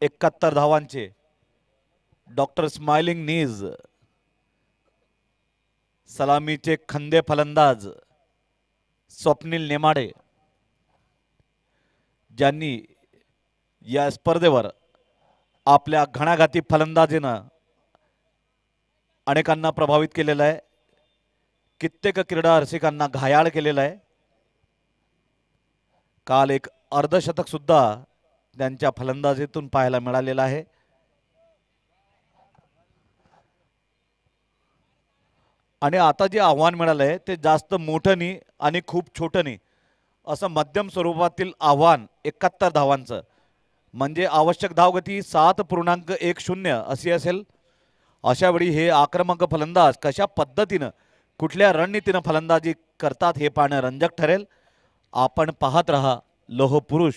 71 धावांचे doctor smiling नीज, सलामीचे खंदे फलंदाज स्वप्नील नेमाडे, ज्यांनी या स्पर्धेवर आपल्या घणाघाती फलंदाजीनं अनेकांना प्रभावित केलेलं आहे, कित्येक क्रीडा रसिकांना घायाळ केलेलं आहे. काल एक अर्धशतक सुद्धा त्यांच्या फलंदाजीतून पाहायला मिळालेलं आहे. आणि आता जे आव्हान मिळालं आहे ते जास्त मोठं नाही आणि खूप छोटं नाही, असं मध्यम स्वरूपातील आव्हान 71 धावांचं. म्हणजे आवश्यक धावगती 7.10 अशी असेल. अशावेळी हे आक्रमक फलंदाज कशा पद्धतीनं कुठल्या रणनीतीनं फलंदाजी करतात हे पाहणं रंजक ठरेल. आपण पाहत रहा लोहपुरुष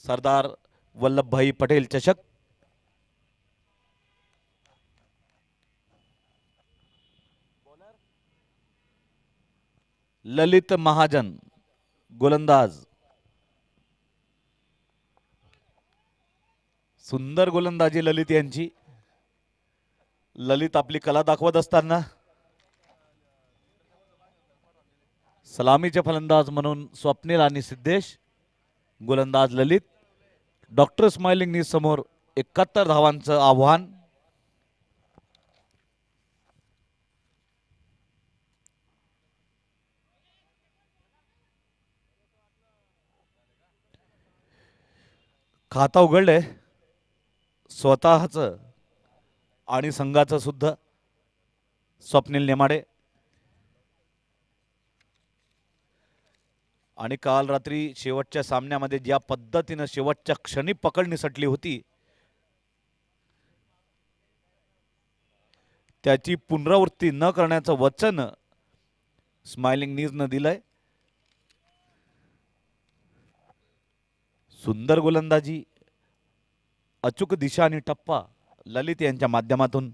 सरदार वल्लभभाई पटेल चषक. ललित महाजन गोलंदाज, सुंदर गोलंदाजी ललित यांची. ललित आपली कला दाखवत असताना सलामीचे फलंदाज म्हणून स्वप्नील आणि सिद्धेश, गोलंदाज ललित. डॉक्टर स्माइलिंग नी समोर 71 धावांचं आव्हान. खाता उघडले स्वतःचं आणि संघाचं सुद्धा. स्वप्नील नेमाडे. आणि काल रात्री शेवटच्या सामन्यामध्ये ज्या पद्धतीनं शेवटच्या क्षणी पकड निसटली होती त्याची पुनरावृत्ती न करण्याचं वचन स्माइलिंग नीजनं दिलंय. सुंदर गोलंदाजी, अचूक दिशा आणि टप्पा ललित यांच्या माध्यमातून.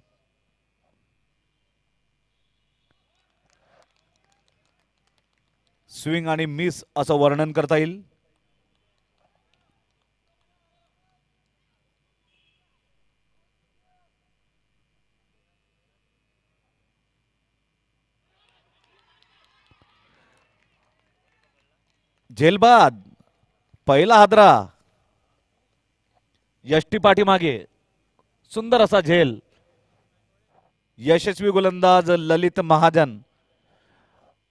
स्विंग आणि मिस असं वर्णन करता येईल. झेलबाद पहिला हादरा यष्टी पाठीमागे, सुंदर असा झेल. यशस्वी गोलंदाज ललित महाजन.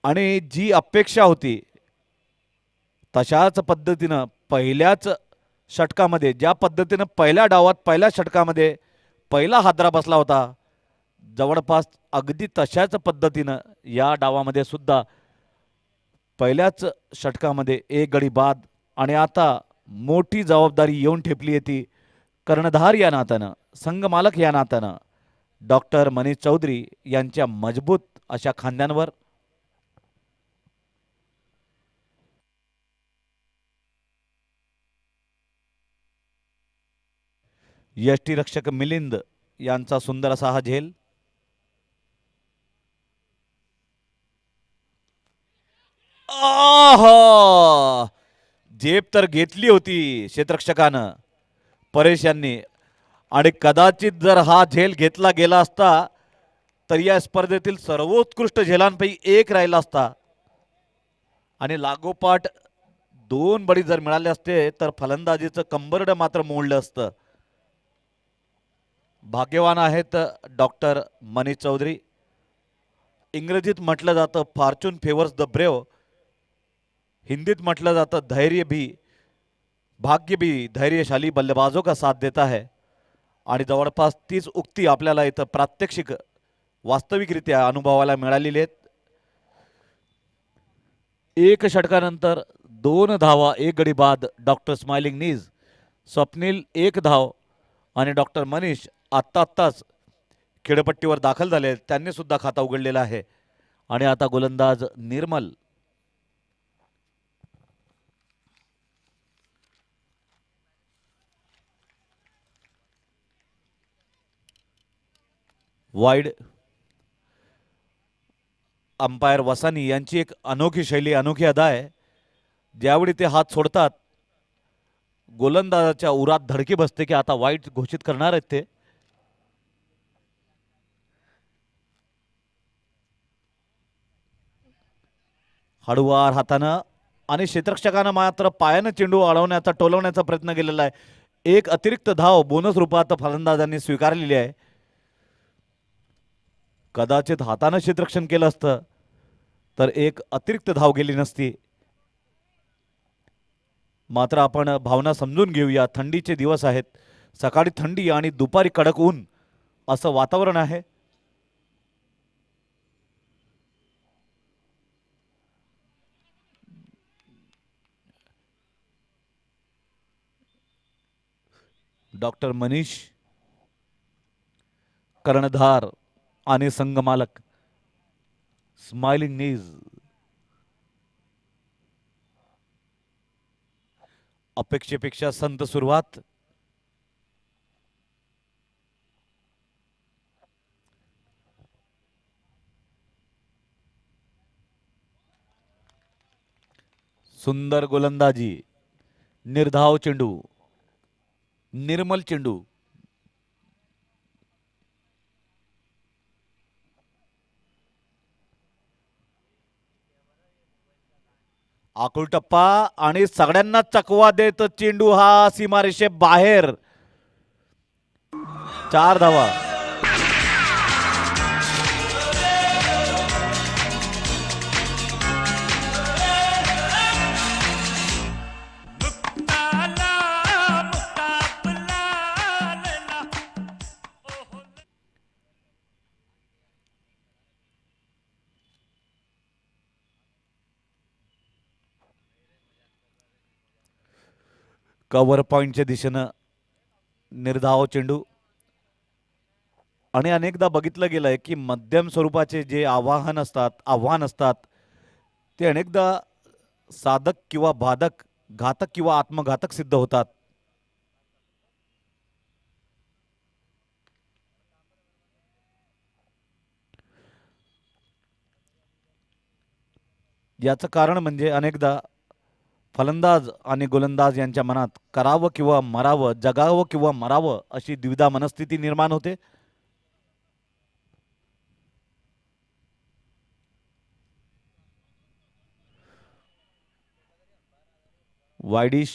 आणि जी अपेक्षा होती तशाच पद्धतीनं पहिल्याच षटकामध्ये, ज्या पद्धतीनं पहिल्या डावात पहिल्या षटकामध्ये पहिला हादरा बसला होता, जवळपास अगदी तशाच पद्धतीनं या डावामध्ये सुद्धा पहिल्याच षटकामध्ये एक गडी बाद. आणि आता मोठी जबाबदारी येऊन ठेपली येते कर्णधार या नात्यानं, संघमालक या नात्यानं डॉक्टर मनीष चौधरी यांच्या मजबूत अशा खांद्यांवर. यष्टीरक्षक मिलिंद यांचा सुंदर असा हा झेल. झेप तर घेतली होती क्षेत्ररक्षकानं परेश यांनी. आणि कदाचित जर हा झेल घेतला गेला असता तर या स्पर्धेतील सर्वोत्कृष्ट झेलांपैकी एक राहिला असता. आणि लागोपाठ 2 बळी जर मिळाले असते तर फलंदाजीचं कंबरड मात्र मोडलं असतं. भाग्यवान आहेत डॉक्टर मनीष चौधरी. इंग्रजीत म्हटलं जातं फॉर्च्यून फेवर्स द ब्रेव, हिंदीत म्हटलं जातं धैर्य भी भाग्य भी धैर्यशाली बल्लेबाजों का साथ देता है. आणि जवळपास तीच उक्ती आपल्याला इथं प्रात्यक्षिक वास्तविकरित्या अनुभवायला मिळालेली आहेत. एक षटकानंतर 2 धावा, एक गडी बाद. डॉक्टर स्माइलिंग नीज, स्वप्नील 1 धाव आणि डॉक्टर मनीष आत्ताच खेळपट्टीवर दाखल झाले, त्यांनी सुद्धा खाता उघडलेला आहे. आणि आता गोलंदाज निर्मल. वाईड. अंपायर वसानी यांची एक अनोखी शैली, अनोखी अदा आहे. ज्यावेळी ते हात सोडतात गोलंदाजाच्या उरात धडकी बसते की आता वाईट घोषित करणार आहेत ते. हळुवार हातानं आणि क्षेत्ररक्षकानं मात्र पायानं चेंडू अडवण्याचा टोलवण्याचा प्रयत्न केलेला आहे. एक अतिरिक्त धाव बोनस रूपात फलंदाजांनी स्वीकारलेली आहे. कदाचित हातानं क्षेत्ररक्षण केलं असतं तर एक अतिरिक्त धाव गेली नसती. मात्र आपण भावना समजून घेऊया. थंडीचे दिवस आहेत. सकाळी थंडी आणि दुपारी कडक ऊन असं वातावरण आहे. डॉक्टर मनीष कर्णधार आणि संघमालक स्माइलिंग नीज. अपेक्षेपेक्षा संत सुरुवात. सुंदर गोलंदाजी. निर्धाव चेंडू. निर्मल चेंडू. आकुल टप्पा आणि सगळ्यांना चकवा देत चेंडू हा सीमारेषे बाहेर. 4 धावा. कव्हर पॉइंटच्या दिशेनं निर्धाव चेंडू. आणि अनेकदा बघितलं गेलंय की मध्यम स्वरूपाचे जे आव्हान असतात ते अनेकदा साधक किंवा बाधक, घातक किंवा आत्मघातक सिद्ध होतात. याचं कारण म्हणजे अनेकदा फलंदाज आणि गोलंदाज यांच्या मनात करावं किंवा मरावं, जगावं किंवा मरावं अशी द्विधा मनस्थिती निर्माण होते. वायडिश.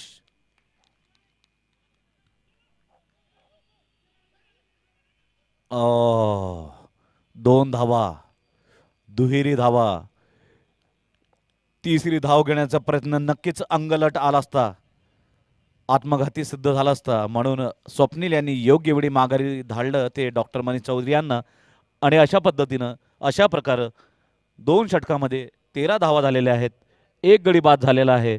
2 धावा. दुहेरी धावा. तिसरी धाव घेण्याचा प्रयत्न नक्कीच अंगलट आला असता, आत्मघाती सिद्ध झाला असता. म्हणून स्वप्नील यांनी योग्य वेळी माघारी धाडलं ते डॉक्टर मनीष चौधरी यांना. आणि अशा पद्धतीनं अशा प्रकारे 2 षटकामध्ये 13 धावा झालेल्या आहेत. एक गडी बाद झालेला आहे.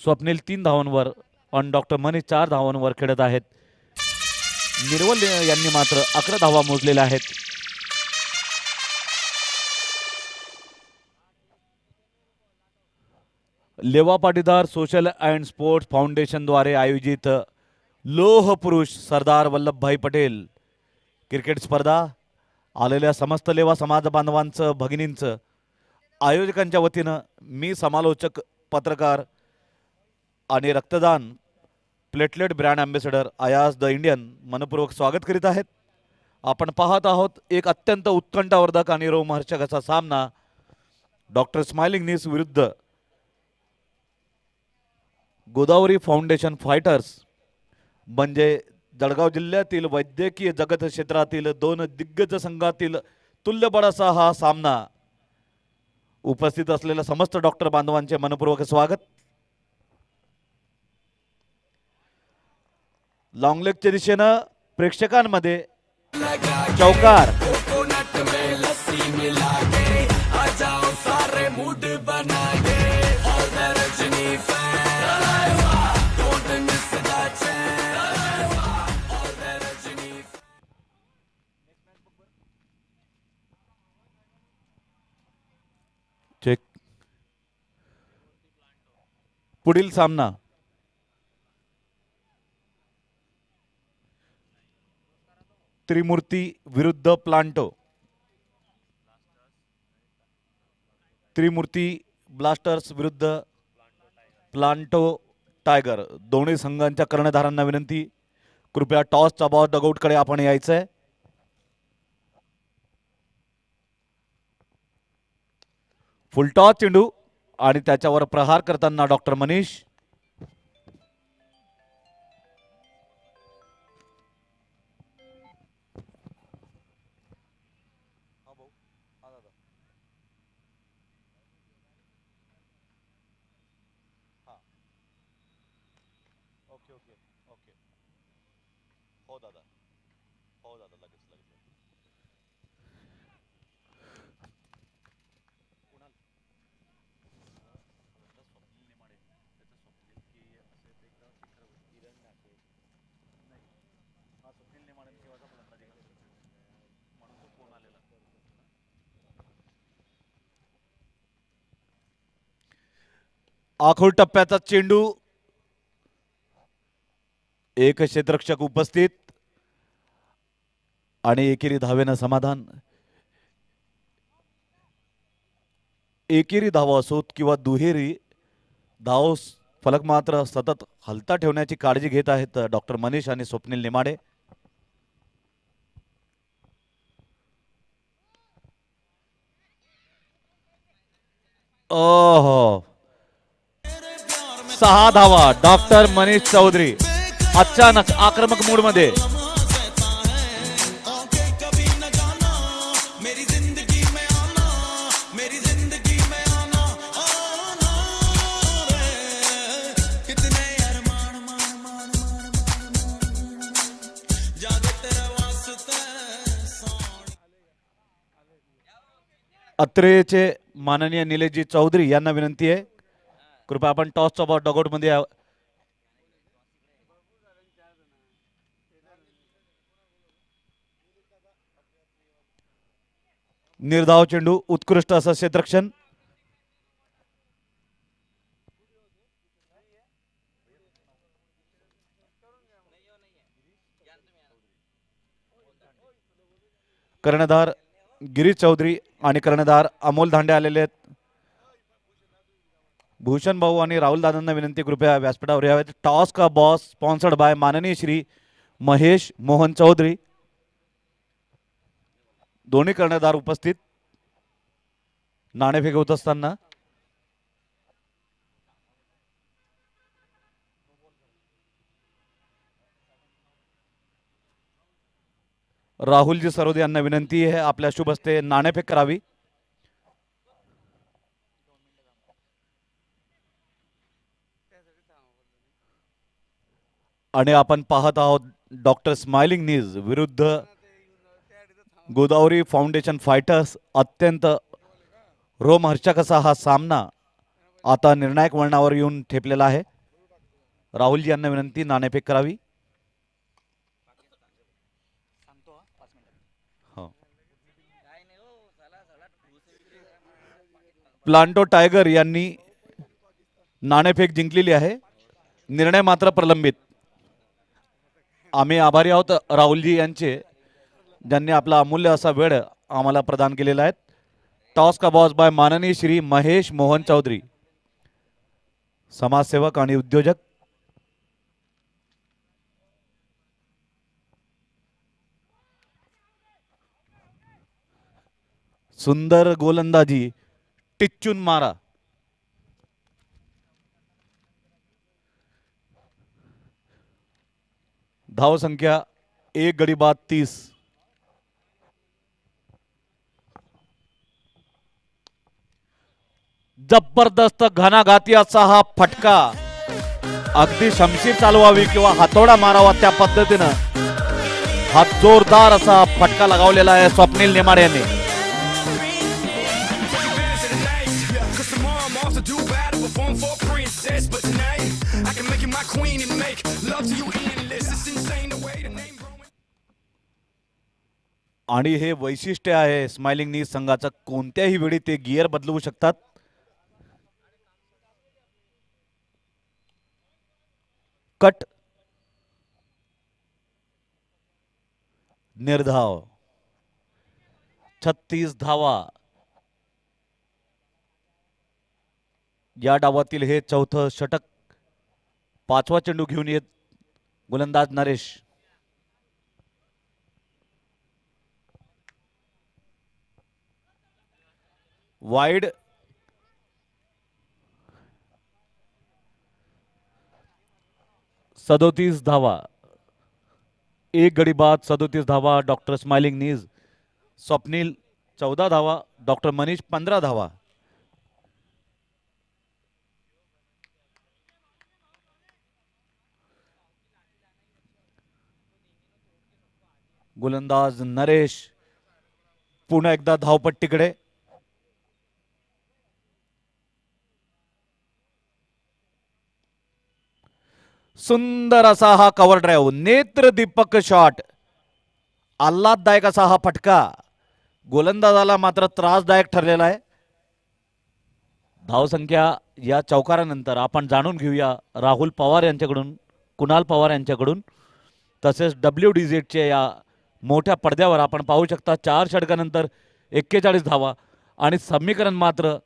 स्वप्नील 3 धावांवर आणि डॉक्टर मनीष 4 धावांवर खेळत आहेत. निर्वल यांनी मात्र 11 धावा मोजलेल्या आहेत. लेवा पाटीदार सोशल अँड स्पोर्ट्स फाउंडेशनद्वारे आयोजित लोह पुरुष सरदार वल्लभभाई पटेल क्रिकेट स्पर्धा आलेल्या समस्त लेवा समाज बांधवांचं, भगिनींचं, आयोजकांच्या वतीनं मी समालोचक, पत्रकार आणि रक्तदान platelet brand ambassador Ayaz the Indian मनपूर्वक स्वागत करीत आहेत. आपण पाहत आहोत एक अत्यंत उत्कंठावर्धक आणि रोमहर्षक असा सामना. डॉक्टर स्माइलिंग नीस विरुद्ध गोदावरी फाउंडेशन फायटर्स, म्हणजे जळगाव जिल्ह्यातील वैद्यकीय जगत क्षेत्रातील 2 दिग्गज संघातील तुल्यबळ असा हा सामना. उपस्थित असलेल्या समस्त डॉक्टर बांधवांचे मनपूर्वक स्वागत. लॉंगलेगच्या दिशेनं प्रेक्षकांमध्ये चौकार. चेक. पुढील सामना त्रिमूर्ती विरुद्ध प्लांटो. त्रिमूर्ती ब्लास्टर्स विरुद्ध प्लांटो टायगर दोन्ही संघांच्या कर्णधारांना विनंती, कृपया टॉसचा बॉल डगआउटकडे आपण यायचंय. फुलटॉस चेंडू आणि त्याच्यावर प्रहार करताना doctor Manish. Okay okay okay. हो दादा, हो दादा, लगेच लगेच. आखूड टप्प्याचा चेंडू, एक क्षेत्ररक्षक उपस्थित आणि एकेरी धावेनं समाधान. एकेरी धावा असोत किंवा दुहेरी धाव, फलक मात्र सतत हलता ठेवण्याची काळजी घेत आहेत डॉक्टर मनीष आणि स्वप्नील नेमाडे. ओहो, 6 धावा डॉक्टर मनीष चौधरी अचानक आक्रमक मूड मध्ये. अत्रेचे माननीय निलेशजी चौधरी यांना विनंती आहे, कृपया आपण टॉसचा बॉल डगआउट मध्ये निर्धाव चेंडू, उत्कृष्ट असं क्षेत्ररक्षण. कर्णधार गिरीश चौधरी आणि कर्णधार अमोल धांडे आलेले आहेत. भूषण भाऊ आणि राहुल दादांना विनंती, कृपया व्यासपीठावर यावेत. टॉस का बॉस स्पॉन्सर्ड बाय माननीय श्री महेश मोहन चौधरी. दोन्ही कर्णधार उपस्थित. नाणेफेक होत असताना राहुलजी सरोदे यांना विनंती आहे, आपल्या शुभ हस्ते नाणेफेक करावी. आणि आपण पाहत आहोत डॉक्टर स्माइलिंग नीज विरुद्ध गोदावरी फाउंडेशन फायटर्स. अत्यंत रोमहर्षक असा हा सामना आता निर्णायक वळणावर येऊन ठेपलेला आहे. राहुलजी यांना विनंती, नाणेफेक करावी. प्लांटो टायगर यांनी नाणेफेक जिंकलेली आहे, निर्णय मात्र प्रलंबित. आम्ही आभारी आहोत राहुलजी यांचे, ज्यांनी आपला अमूल्य असा वेळ आम्हाला प्रदान केलेला आहे. टॉस का बॉस बाय माननीय श्री महेश मोहन चौधरी, समाजसेवक आणि उद्योजक. सुंदर गोलंदाजी, टिच्चून मारा. धाव संख्या 1 गडी बाद 30. जबरदस्त घणाघाती असा हा फटका, अगदी शमशीर चालवावी किंवा हातोडा मारावा त्या पद्धतीनं हा जोरदार असा फटका लगावलेला आहे स्वप्नील नेमाडे यांनी. आणि हे वैशिष्ट्य आहे स्माइलिंग नीज संघाचं, कोणत्याही वेळी ते गिअर बदलवू शकतात. कट, निर्धाव. 36 धावा. या डावातील हे चौथं षटक पाचवा चेंडू घेऊन येत गोलंदाज नरेश. वाईड. 37 धावा. एक गडी बाद, 37 धावा. डॉक्टर स्माइलिंग नीज. स्वप्नील 14 धावा. डॉक्टर मनीष 15 धावा. गोलंदाज नरेश पुन्हा एकदा धावपट्टीकडे. सुंदर असा हा कव्हर ड्राईव्ह, नेत्रदीपक शॉट, आल्हाददायक असा हा फटका गोलंदाजाला मात्र त्रासदायक ठरलेला आहे. धावसंख्या या चौकारानंतर आपण जाणून घेऊया राहुल पवार यांच्याकडून, कुणाल पवार यांच्याकडून. तसेच WDZच्या या मोठ्या पडद्यावर आपण पाहू शकता 4 षटकानंतर 41 धावा आणि समीकरण मात्र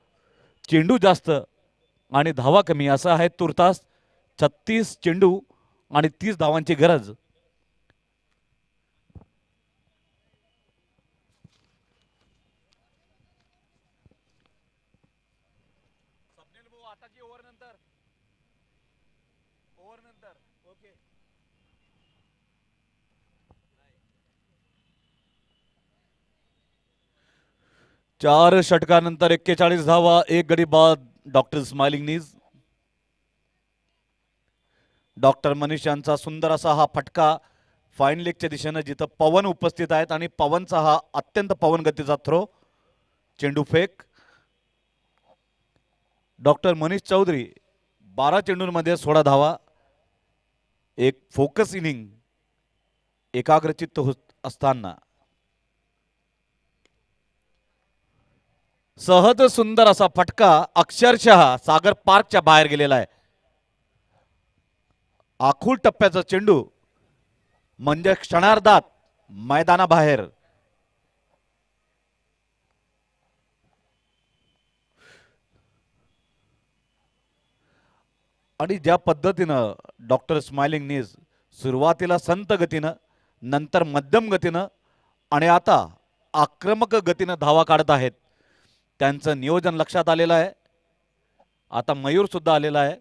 चेंडू जास्त आणि धावा कमी असं आहे. तुर्तास 36 चेंडू आणि 30 धावांची गरज. चार षटकानंतर 41 धावा, एक गडी बाद. डॉक्टर स्माइलिंग नीज. डॉक्टर मनीष यांचा सुंदर असा हा फटका फाईन लेगच्या दिशेनं, जिथं पवन उपस्थित आहेत आणि पवनचा हा अत्यंत पवन गतीचा थ्रो. चेंडू फेक. डॉक्टर मनीष चौधरी 12 चेंडूंमध्ये 16 धावा. एक फोकस इनिंग एकाग्रचित्त होत असताना सहज सुंदर असा फटका अक्षरशः सागर पार्कच्या बाहेर गेलेला आहे. आखूड टप्प्याचा चेंडू म्हणजे क्षणार्धात मैदानाबाहेर. आणि ज्या पद्धतीनं डॉक्टर स्माइलिंग नीज सुरुवातीला संत गतीनं, नंतर मध्यम गतीनं आणि आता आक्रमक गतीनं धावा काढत आहेत, त्यांचं नियोजन लक्षात आलेलं आहे. आता मयूर सुद्धा आलेला आहे.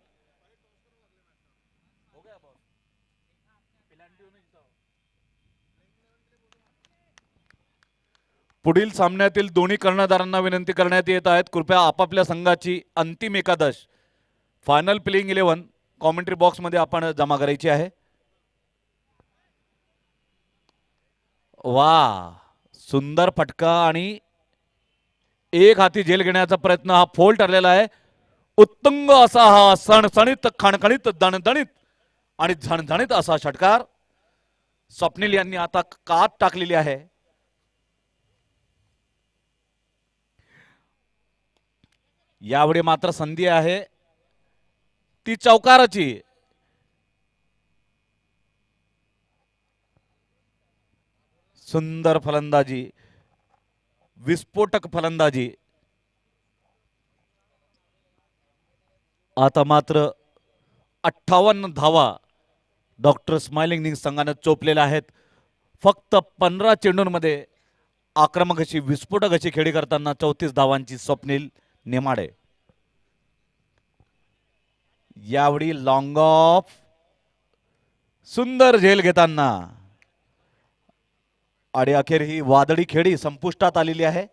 पुढील सामन्यातील दोन्ही कर्णधारांना विनंती करण्यात येत आहेत, कृपया आपापल्या संघाची अंतिम एकादश, फायनल प्लेइंग 11 कॉमेंट्री बॉक्समध्ये आपण जमा करायची आहे. वा, सुंदर फटका आणि एक हाती झेल घेण्याचा प्रयत्न हा फोल ठरलेला आहे. उत्तुंग असा हा सणसणीत, खणखणीत, दणदणीत आणि झणझणीत असा षटकार स्वप्नील यांनी आता कात टाकलेली आहे. यावेळी मात्र संधी आहे ती चौकाराची. सुंदर फलंदाजी, विस्फोटक फलंदाजी. आता मात्र 58 धावा डॉक्टर स्माइलिंग नीज संघाने चोपलेल्या आहेत. फक्त 15 चेंडूंमध्ये आक्रमक अशी, विस्फोटक अशी खेळी करताना 34 धावांची स्वप्नील नेमाडे. यावेळी लॉंग ऑफ, सुंदर झेल घेताना आणि अखेर ही वादळी खेळी संपुष्टात आलेली आहे.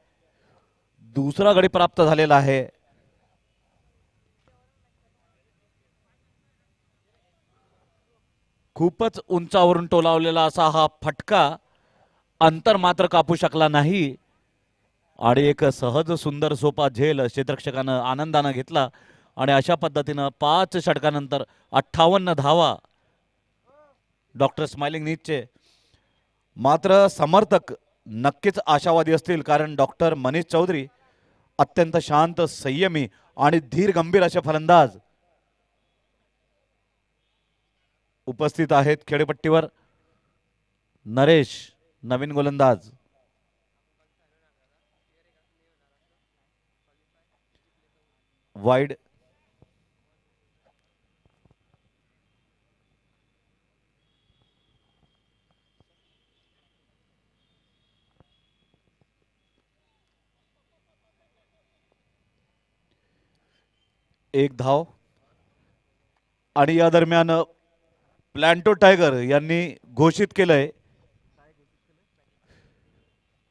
दुसरा गडी प्राप्त झालेला आहे. खूपच उंचावरून टोलावलेला असा हा फटका अंतर मात्र कापू शकला नाही आणि एक सहज सुंदर सोपा झेल क्षेत्ररक्षकानं आनंदानं घेतला आणि अशा पद्धतीनं 5 षटकानंतर 58 धावा डॉक्टर स्माइलिंग नीजचे. मात्र समर्थक नक्कीच आशावादी असतील, कारण डॉक्टर मनीष चौधरी अत्यंत शांत, संयमी आणि धीर गंभीर असे फलंदाज उपस्थित आहेत खेळपट्टीवर. नरेश नवीन गोलंदाज. वाईड. एक धाव. आणि या दरम्यान प्लॅन्टो टायगर यांनी घोषित केलंय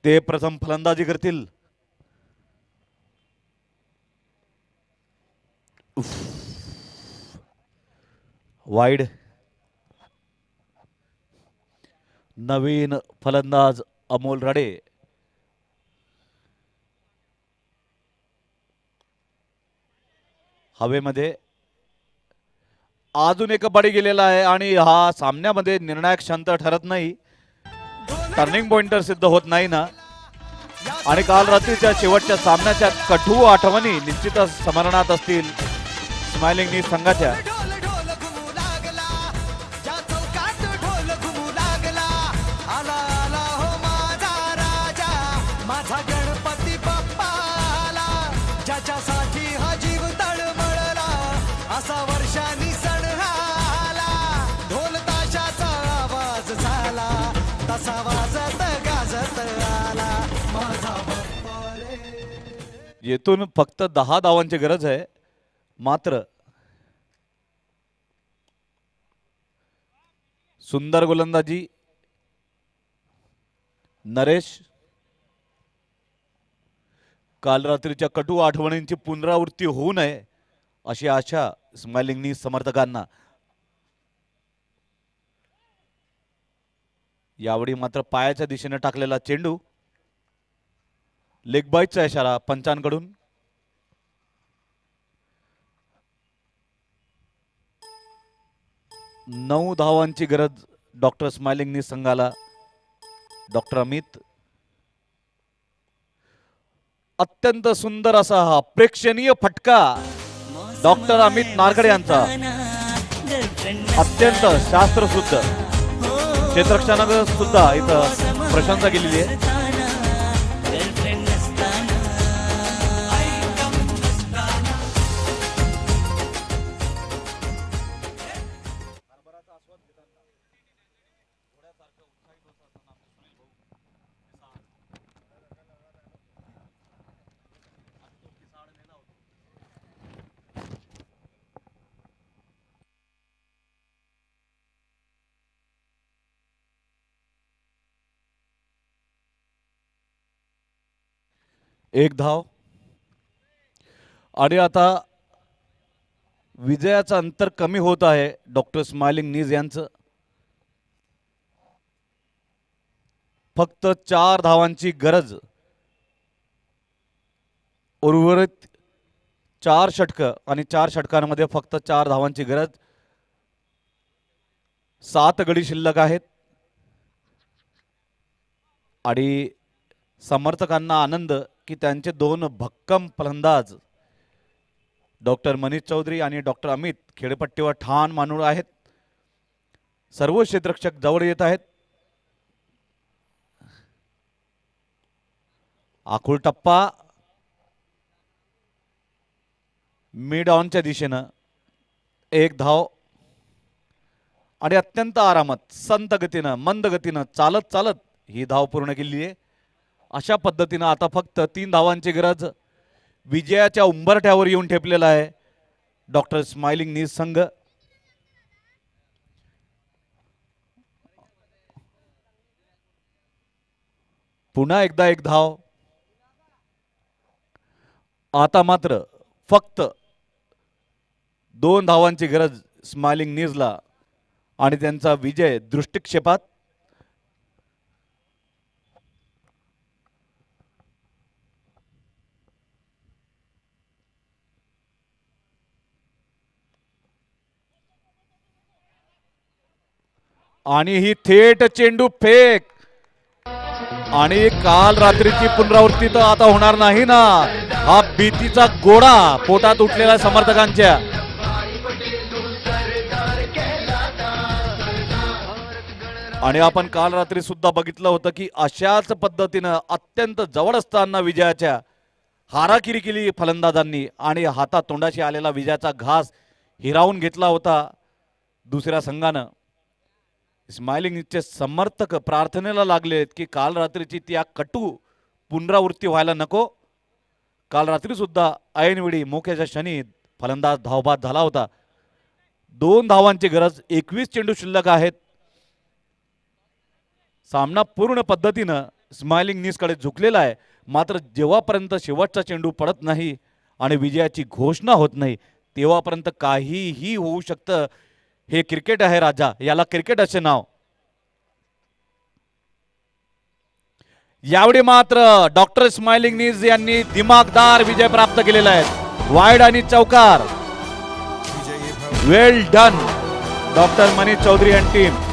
ते प्रथम फलंदाजी करतील. वाईड. नवीन फलंदाज अमोल राडे. हवेमध्ये अजून एक बडी गेलेला आहे आणि हा सामन्यामध्ये निर्णायक क्षण ठरत नाही. टर्निंग पॉइंटर सिद्ध होत नाही ना. आणि काल रात्रीच्या शेवटच्या सामन्याच्या कठू आठवणी निश्चितच स्मरणात असतील स्माइलिंग नीज संघाच्या. येथून फक्त 10 धावांची गरज आहे. मात्र सुंदर गोलंदाजी नरेश. काल रात्रीच्या कटू आठवणींची पुनरावृत्ती होऊ नये अशी आशा स्माइलिंग नीज समर्थकांना. यावेळी मात्र पायाच्या दिशेने टाकलेला चेंडू. लेग बाईटचा इशारा पंचांकडून. नऊ धावांची गरज डॉक्टर स्माइलिंग नीज संघाला. डॉक्टर अमित. अत्यंत सुंदर असा हा प्रेक्षणीय फटका डॉक्टर अमित नारगडे यांचा. अत्यंत शास्त्रशुद्ध. क्षेत्ररक्षणानं सुद्धा इथं प्रशंसा केलेली आहे. एक धाव. आणि आता विजयाचं अंतर कमी होत आहे डॉक्टर स्माइलिंग नीज यांचं. फक्त 4 धावांची गरज. उर्वरित 4 षटकं आणि 4 षटकांमध्ये फक्त 4 धावांची गरज. 7 गडी शिल्लक आहेत. आणि समर्थकांना आनंद की त्यांचे 2 भक्कम फलंदाज डॉक्टर मनीष चौधरी आणि डॉक्टर अमित खेळपट्टीवर ठाण मानून आहेत. सर्व क्षेत्ररक्षक जवळ येत आहेत. आखूळ टप्पा मिड ऑनच्या दिशेनं. एक धाव. आणि अत्यंत आरामात संत गतीनं मंद गतीनं चालत चालत ही धाव पूर्ण केली आहे. अशा पद्धतीनं आता फक्त 3 धावांची गरज. विजयाच्या उंबरठ्यावर येऊन ठेपलेला आहे डॉक्टर स्माइलिंग नीज संघ. पुन्हा एकदा एक धाव. आता मात्र फक्त 2 धावांची गरज स्माइलिंग नीजला आणि त्यांचा विजय दृष्टिक्षेपात. आणि ही थेट चेंडू फेक. आणि काल रात्रीची पुनरावृत्ती तर आता होणार नाही ना. हा भीतीचा गोळा पोटात उठलेला समर्थकांच्या. आणि आपण काल रात्री सुद्धा बघितलं होतं की अशाच पद्धतीनं अत्यंत जवळ असताना विजयाच्या हाराकिरी केली फलंदाजांनी आणि हातात तोंडाशी आलेला विजयाचा घास हिरावून घेतला होता दुसऱ्या संघानं. स्माइलिंग नीजचे समर्थक प्रार्थनेला लागलेत की काल रात्रीची ती कटू पुनरावृत्ती व्हायला नको. काल रात्री सुद्धा ऐनवेळी मोक्याच्या क्षणी फलंदाज धावबाद झाला होता. 2 धावांची गरज, 21 चेंडू शिल्लक आहेत. सामना पूर्ण पद्धतीनं स्माइलिंग नीसकडे झुकलेला आहे. मात्र जेव्हापर्यंत शेवटचा चेंडू पडत नाही आणि विजयाची घोषणा होत नाही तेव्हापर्यंत काहीही होऊ शकतं. हे क्रिकेट आहे राजा, याला क्रिकेट असे नाव. यावेळी मात्र डॉक्टर स्माइलिंग नीज यांनी दिमागदार विजय प्राप्त केलेला आहे. वाईड आणि चौकार. Well done doctor Manish Chaudhari and team.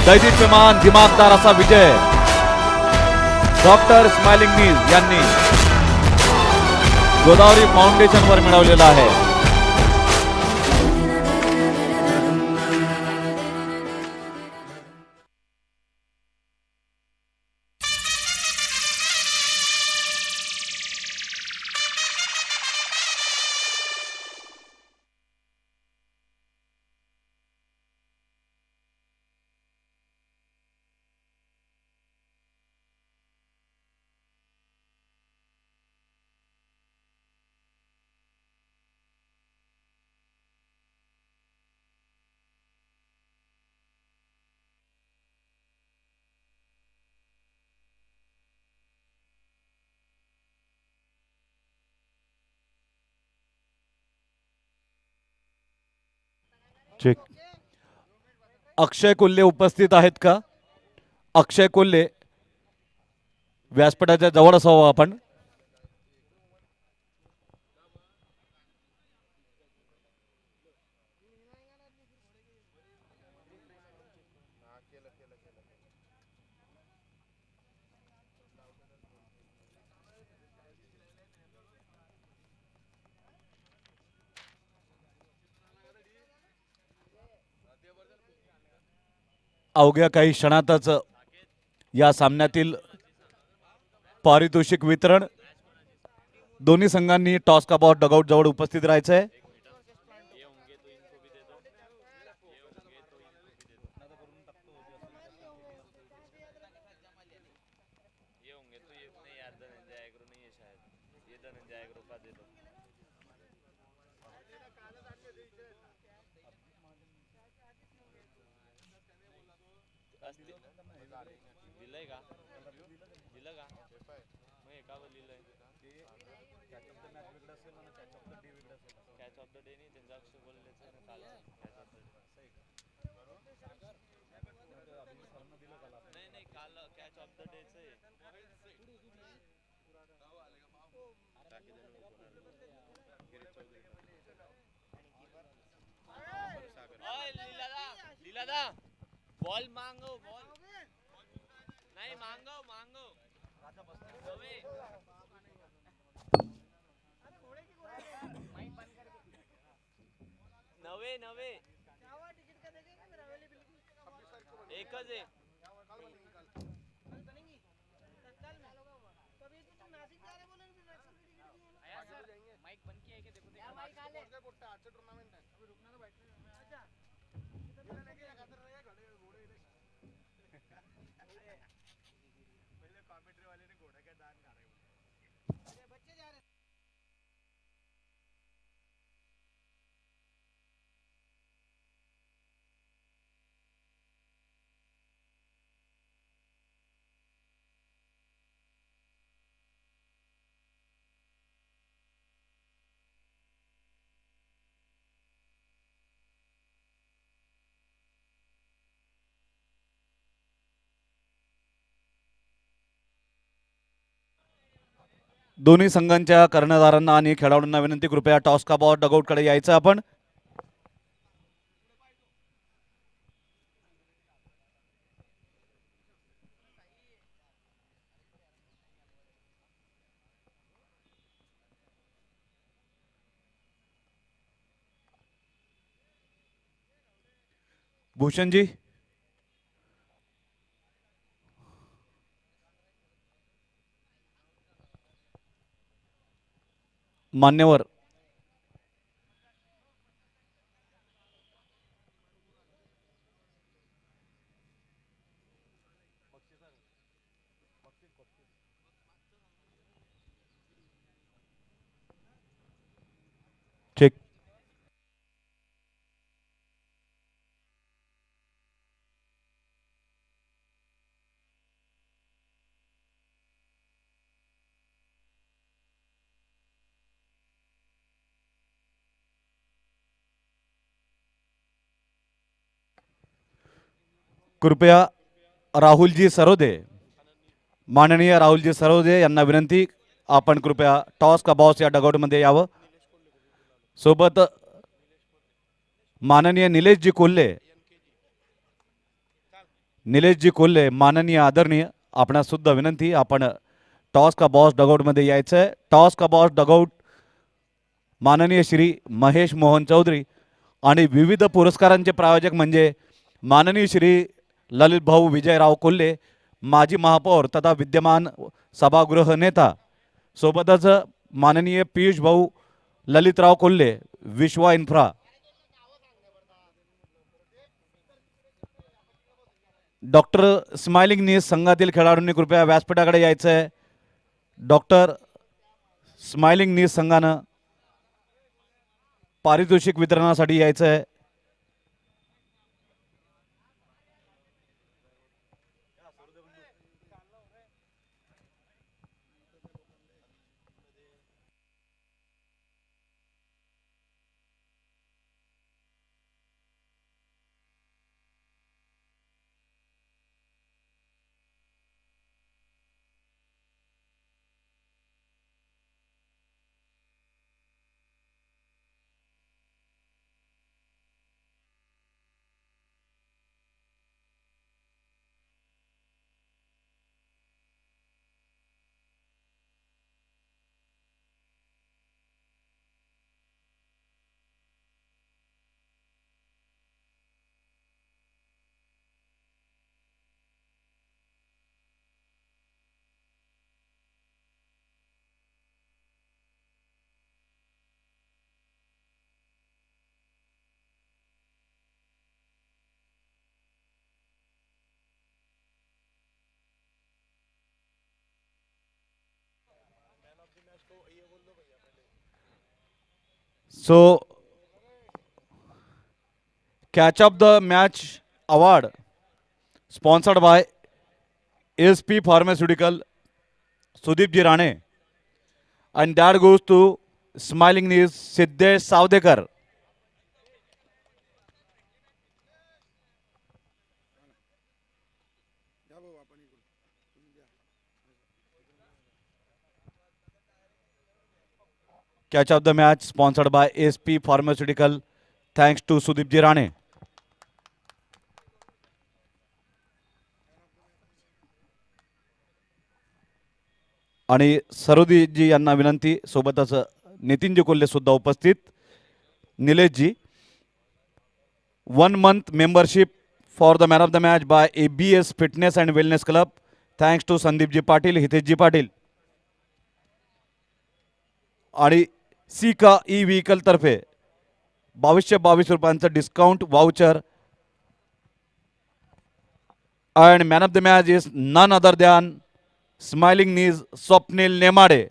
दैदिप्यमान दिमागदार असा विजय डॉक्टर स्माइलिंग नीज यांनी गोदावरी फाउंडेशनवर मिळवलेला आहे. चेक. अक्षय कोल्हे उपस्थित आहेत का? अक्षय कोल्हे व्यासपीठाच्या जवळ असावं आपण. अवघ्या काही क्षणातच या सामन्यातील पारितोषिक वितरण. दोन्ही संघांनी टॉस का बॉल डगआउट जवळ उपस्थित राहायचं आहे. बॉल मांगो, बॉल नहीं मांगो मांगो नवे नवे एकच आहे. माइक बंद किया है क्या? देखो देखो माइक आले आजचा टूर्नामेंट आहे. अभी रुकना ना बैठने में. अच्छा पहले कॉमेंट्री वाले ने घोड़ा का दान खा रहे हैं. बच्चे जा रहे. दोन्ही संघांच्या कर्णधारांना आणि खेळाडूंना विनंती, कृपया टॉस का बॉल डगआउट कडे यायचं आपण. भूषणजी, मान्यवर, कृपया राहुलजी सरोदे, माननीय राहुलजी सरोदे यांना विनंती, आपण कृपया टॉस का बॉस या डगआउटमध्ये यावं. सोबत माननीय निलेशजी कोल्हे, निलेशजी कोल्हे माननीय आदरणीय, आपणास सुद्धा विनंती, आपण टॉस का बॉस डगआउटमध्ये यायचं आहे. टॉस का बॉस डगआउट माननीय श्री महेश मोहन चौधरी आणि विविध पुरस्कारांचे प्रायोजक म्हणजे माननीय श्री ललित भाऊ विजयराव कोल्हे, माजी महापौर तथा विद्यमान सभागृह नेता. सोबतच माननीय पियुष भाऊ ललितराव कोल्हे, विश्वा इन्फ्रा. डॉक्टर स्माइलिंग न्यूज संघातील खेळाडूंनी कृपया व्यासपीठाकडे यायचं आहे. डॉक्टर स्माइलिंग न्यूज संघानं पारितोषिक वितरणासाठी यायचं आहे. So catch of the match award sponsored by SP Pharmaceutical, Sudeep Ji Rane, and that goes to Smiling News Siddesh Savdekar. Catch of the match sponsored by SP Pharmaceutical, thanks to Sudeep Ji Rane. आणि सरोदीजी यांना विनंती, सोबतच नितीनजी कोल्हे सुद्धा उपस्थित. Nileshji, 1 month membership for the man of the match by ABS Fitness and Wellness Club, thanks to Sandeepji Patil, हितेशजी Patil. आणि सिका E vehicle तर्फे 2222 रुपयांचं discount voucher. and man of the match is none other than Smiling Knees Swapnil Nemade.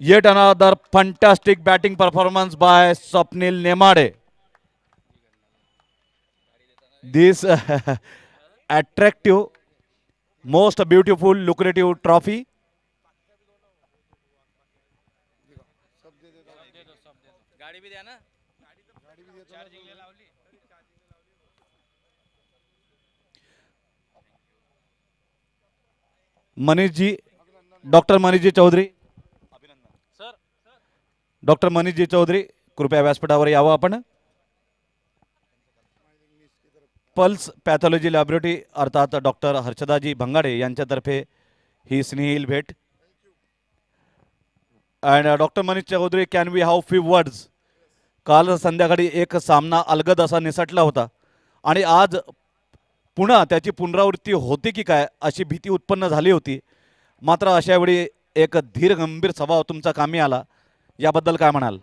Yet another fantastic batting performance by Swapnil Nemade. This attractive, most beautiful, lucrative trophy गाडी भी द्या ना, charging लावली. Manish ji, doctor Manish ji Chaudhari, sir doctor Manish ji Chaudhari, कृपया व्यासपीठावर यावं आपण. Pulse pathology laboratory अर्थात डॉक्टर हर्षदाजी भंगाडे यांच्यातर्फे ही स्नेहील भेट. And doctor Manish Chaudhari, can we have few words. काल संध्याकाळी एक सामना अलगद असा निसटला होता आणि आज पुन्हा त्याची पुनरावृत्ती होते की काय अशी भीती उत्पन्न झाली होती. मात्र अशा वेळी एक धीर गंभीर स्वभाव तुमचा कामी आला, याबद्दल काय म्हणाल?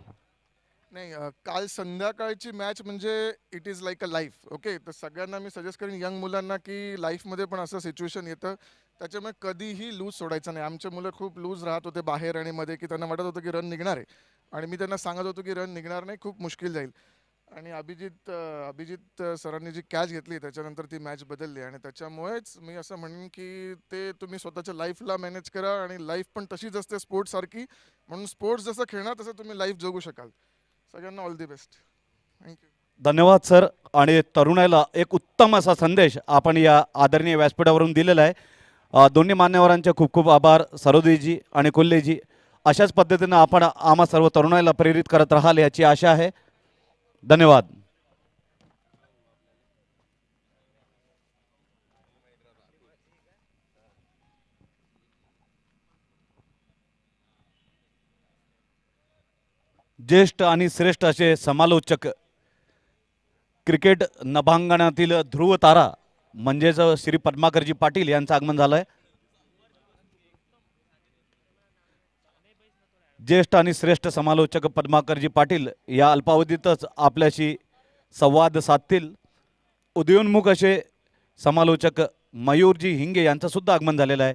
नाही काल संध्याकाळची मॅच म्हणजे it is like a life. Okay, तर सगळ्यांना मी सजेस्ट करेन यंग मुलांना की लाईफमध्ये पण असं सिच्युएशन येतं, त्याच्यामुळे कधीही लूज सोडायचं नाही. आमचे मुलं खूप लूज राहत होते बाहेर आणि मध्ये, की त्यांना वाटत होतं की रन निघणार आहे आणि मी त्यांना सांगत होतो की रन निघणार नाही, खूप मुश्किल जाईल. आणि अभिजित सरांनी जी कॅच घेतली त्याच्यानंतर ती मॅच बदलली आणि त्याच्यामुळेच मी असं म्हणेन की ते तुम्ही स्वतःच्या लाईफला मॅनेज करा आणि लाईफ पण तशीच असते स्पोर्ट्ससारखी, म्हणून स्पोर्ट्स जसं खेळणार तसं तुम्ही लाईफ जगू शकाल. सगळ्यांना ऑल दी बेस्ट. थँक्यू. धन्यवाद सर. आणि तरुणाईला एक उत्तम असा संदेश आपण या आदरणीय व्यासपीठावरून दिलेला आहे. दोन्ही मान्यवरांचे खूप खूप आभार, सरोदेजी आणि कोल्हेजी. अशाच पद्धतीनं आपण आम्हा सर्व तरुणाईला प्रेरित करत राहाल याची आशा आहे. धन्यवाद. ज्येष्ठ आणि श्रेष्ठ असे समालोचक, क्रिकेट नभांगणातील ध्रुव तारा म्हणजेच श्री पद्माकरजी पाटील यांचं आगमन झालंय. ज्येष्ठ आणि श्रेष्ठ समालोचक पद्माकरजी पाटील या अल्पावधीतच आपल्याशी संवाद साधतील. उदयोन्मुख असे समालोचक मयूरजी हिंगे यांचं सुद्धा आगमन झालेलं आहे.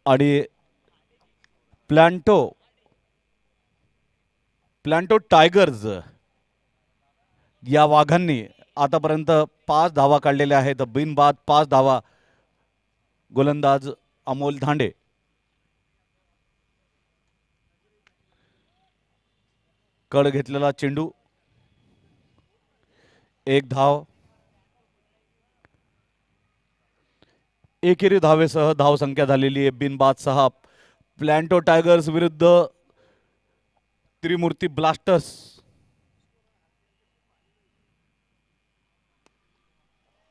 आणि प्लांटो प्लांटो टायगर्स या वाघांनी आतापर्यंत 5 धावा काढलेल्या आहेत. बिनबाद 5 धावा. गोलंदाज अमोल धांडे. कड घेतलेला चेंडू. 1 धाव. एकेरी धावेसह धाव संख्या झालेली आहे बिनबाद 6. प्लांटो टायगर्स विरुद्ध त्रिमूर्ती ब्लास्टर्स.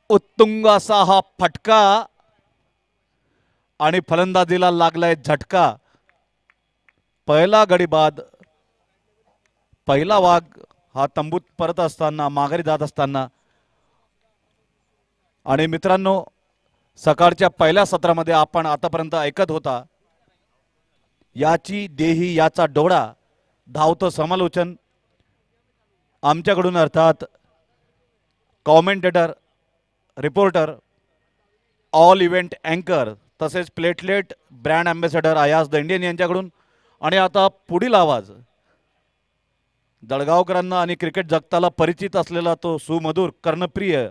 उत्तुंग असा हा फटका आणि फलंदाजीला लागलाय झटका. पहिला गडी बाद. पहिला वाघ हा तंबूत परत असताना, माघारी जात असताना. आणि मित्रांनो, सकाळच्या पहिल्या सत्रामध्ये आपण आतापर्यंत ऐकत होता याची देही याचा डोळा धावतं समालोचन आमच्याकडून, अर्थात कॉमेंटेटर, रिपोर्टर, ऑल इव्हेंट अँकर तसेच platelet brand ambassador Ayaz the Indian यांच्याकडून. आणि आता पुढील आवाज दळगावकरांना आणि क्रिकेट जगताला परिचित असलेला तो सुमधुर, कर्णप्रिय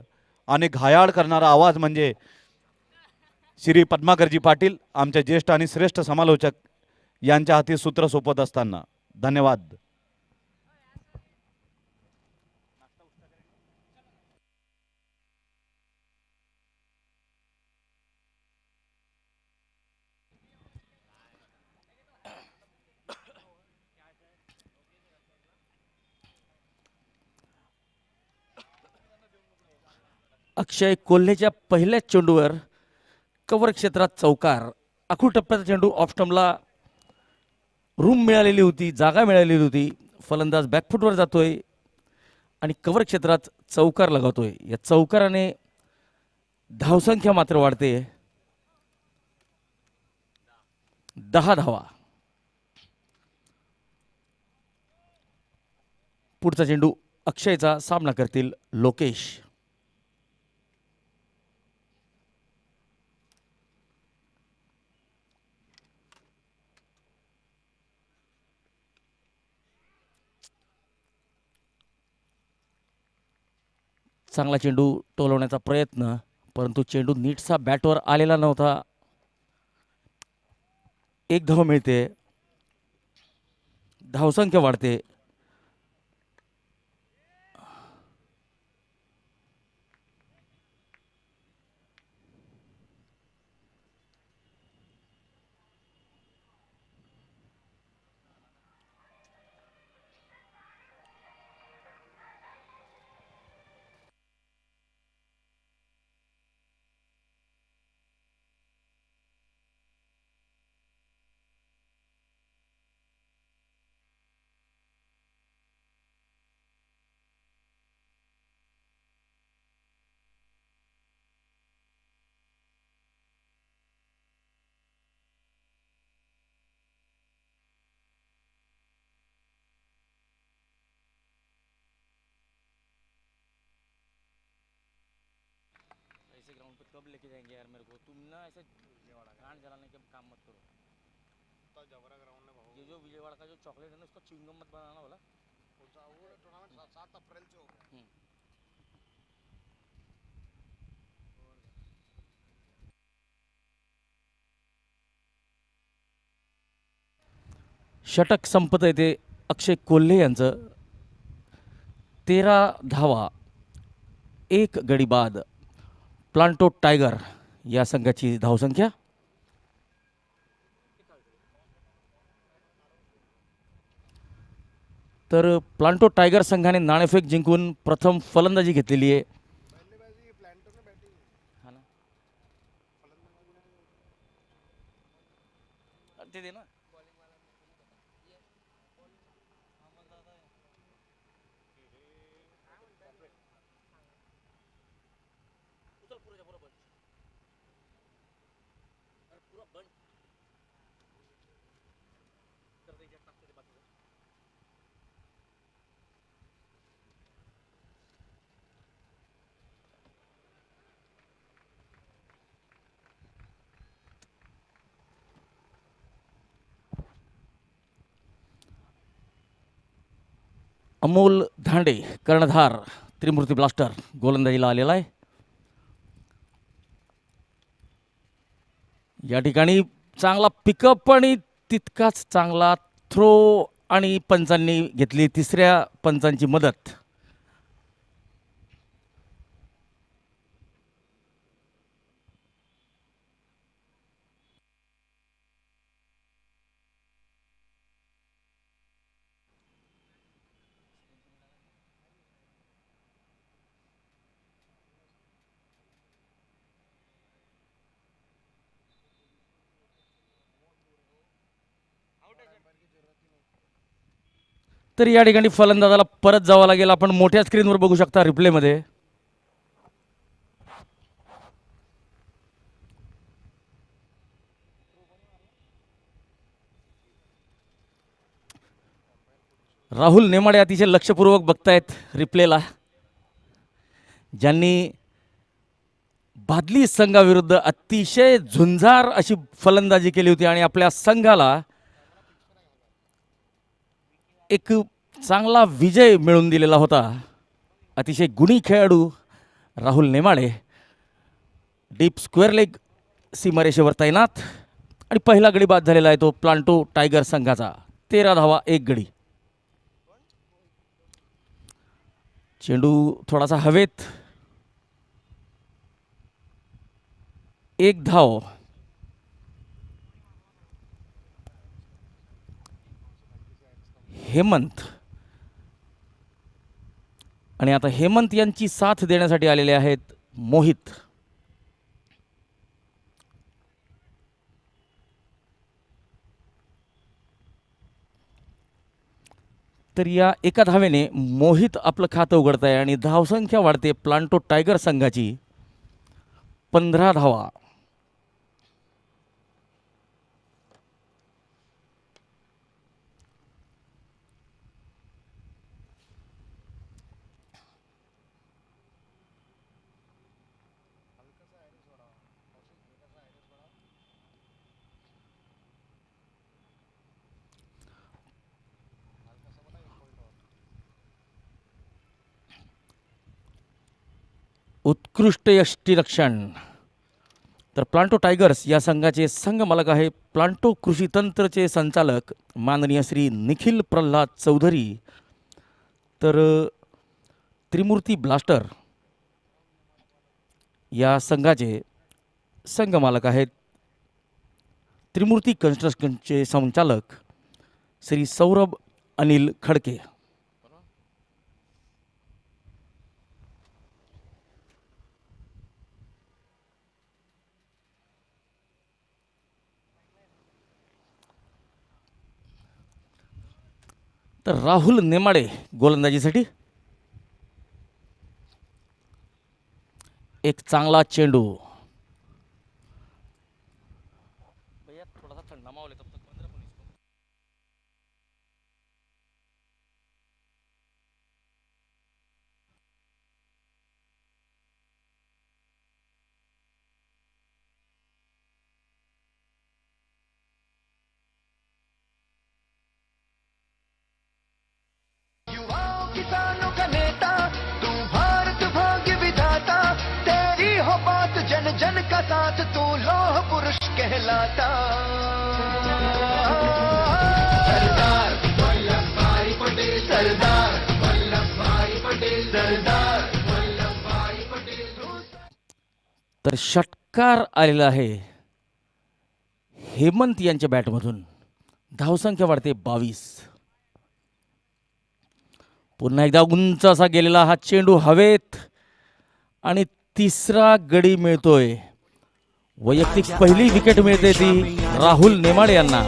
आणि घायाळ करणारा आवाज म्हणजे श्री पद्माकरजी पाटील, आमचे ज्येष्ठ आणि श्रेष्ठ समालोचक यांच्या हाती सूत्र सोपत असताना. धन्यवाद. अक्षय कोल्हेच्या पहिल्याच चेंडूवर कव्हर क्षेत्रात चौकार. आखूड टप्प्याचा चेंडू ऑफ स्टंपला रूम मिळालेली होती, जागा मिळालेली होती. फलंदाज बॅकफुटवर जातोय आणि कव्हर क्षेत्रात चौकार लगावतोय. या चौकाराने धावसंख्या मात्र वाढते. 10 धावा. पुढचा चेंडू अक्षयचा सामना करतील लोकेश. चांगला चेंडू टोलवण्याचा प्रयत्न, परंतु चेंडू नीटसा बॅटवर आलेला नव्हता. 1 धाव मिळते. धावसंख्या वाढते. ऐसे ग्राउंड पे कब लेके जाएंगे यार मेरे को, तुम ना ऐसे गांड जलाने के काम मत करो. ये जो विजयवाड़ा का जो चॉकलेट है ना उसका च्युइंगम मत बनाना बोला। वो टूर्नामेंट 7 अप्रैल से हो गया। षटक संपत आहे ते अक्षय कोल्हे यांचं 13 धावा 1 गडी बाद. प्लांटो टायगर या संघाची धावसंख्या. तर प्लांटो टायगर संघाने नाणेफेक जिंकून प्रथम फलंदाजी घेतलेली आहे. बल्लेबाजी प्लांटो ने बैटिंग ते दे ना. अमोल धांडे कर्णधार त्रिमूर्ती ब्लास्टर गोलंदाजीला आलेला आहे. या ठिकाणी चांगला पिकअप आणि तितकाच चांगला थ्रो आणि पंचांनी घेतली तिसऱ्या पंचांची मदत. तर या ठिकाणी फलंदाजाला परत जावं लागेल. आपण मोठ्या स्क्रीनवर बघू शकता रिप्लेमध्ये. राहुल नेमाडे अतिशय लक्षपूर्वक बघतायत रिप्लेला. ज्यांनी बादली संघाविरुद्ध अतिशय झुंजार अशी फलंदाजी केली होती आणि आपल्या संघाला एक चांगला विजय मिळवून दिलेला होता. अतिशय गुणी खेळाडू Rahul Nemade deep square leg सीमारेषेवर तैनात आणि पहिला गडी बाद झालेला आहे तो प्लांटो टायगर संघाचा. 13 धावा 1 गडी. चेंडू थोडासा हवेत. 1 धाव. हेमंत आणि आता हेमंत यांची साथ देण्यासाठी आलेले आहेत मोहित. तर या एका धावेने मोहित आपलं खातं उघडत आहे आणि धावसंख्या वाढते प्लांटो टायगर संघाची 15 धावा. उत्कृष्ट यष्टीरक्षण. तर प्लांटो टायगर्स या संघाचे संघ मालक आहे प्लांटो कृषी तंत्रचे संचालक माननीय श्री निखिल प्रल्हाद चौधरी. तर त्रिमूर्ती ब्लास्टर या संघाचे संघ मालक आहेत त्रिमूर्ती कन्स्ट्रक्शनचे संचालक श्री सौरभ अनिल खडके. तर राहुल नेमाडे गोलंदाजीसाठी. एक चांगला चेंडू. थोडासा थंडा माहौल है तब तक 15 पण इसको. जन का साथ तू लोह पुरुष कहलाता। सरदार वल्लभ भाई पटेल, सरदार वल्लभ भाई पटेल, सरदार वल्लभ भाई पटेल। तर षटकार आलेला आहे हेमंत यांच्या बॅटमधून. धावसंख्या वाढते 22. पुन्हा एकदा उंच असा गेलेला हा चेंडू हवेत आणि तिसरा गडी मिळतोय. वैयक्तिक पहिली विकेट मिळते ती राहुल नेमाडे यांना.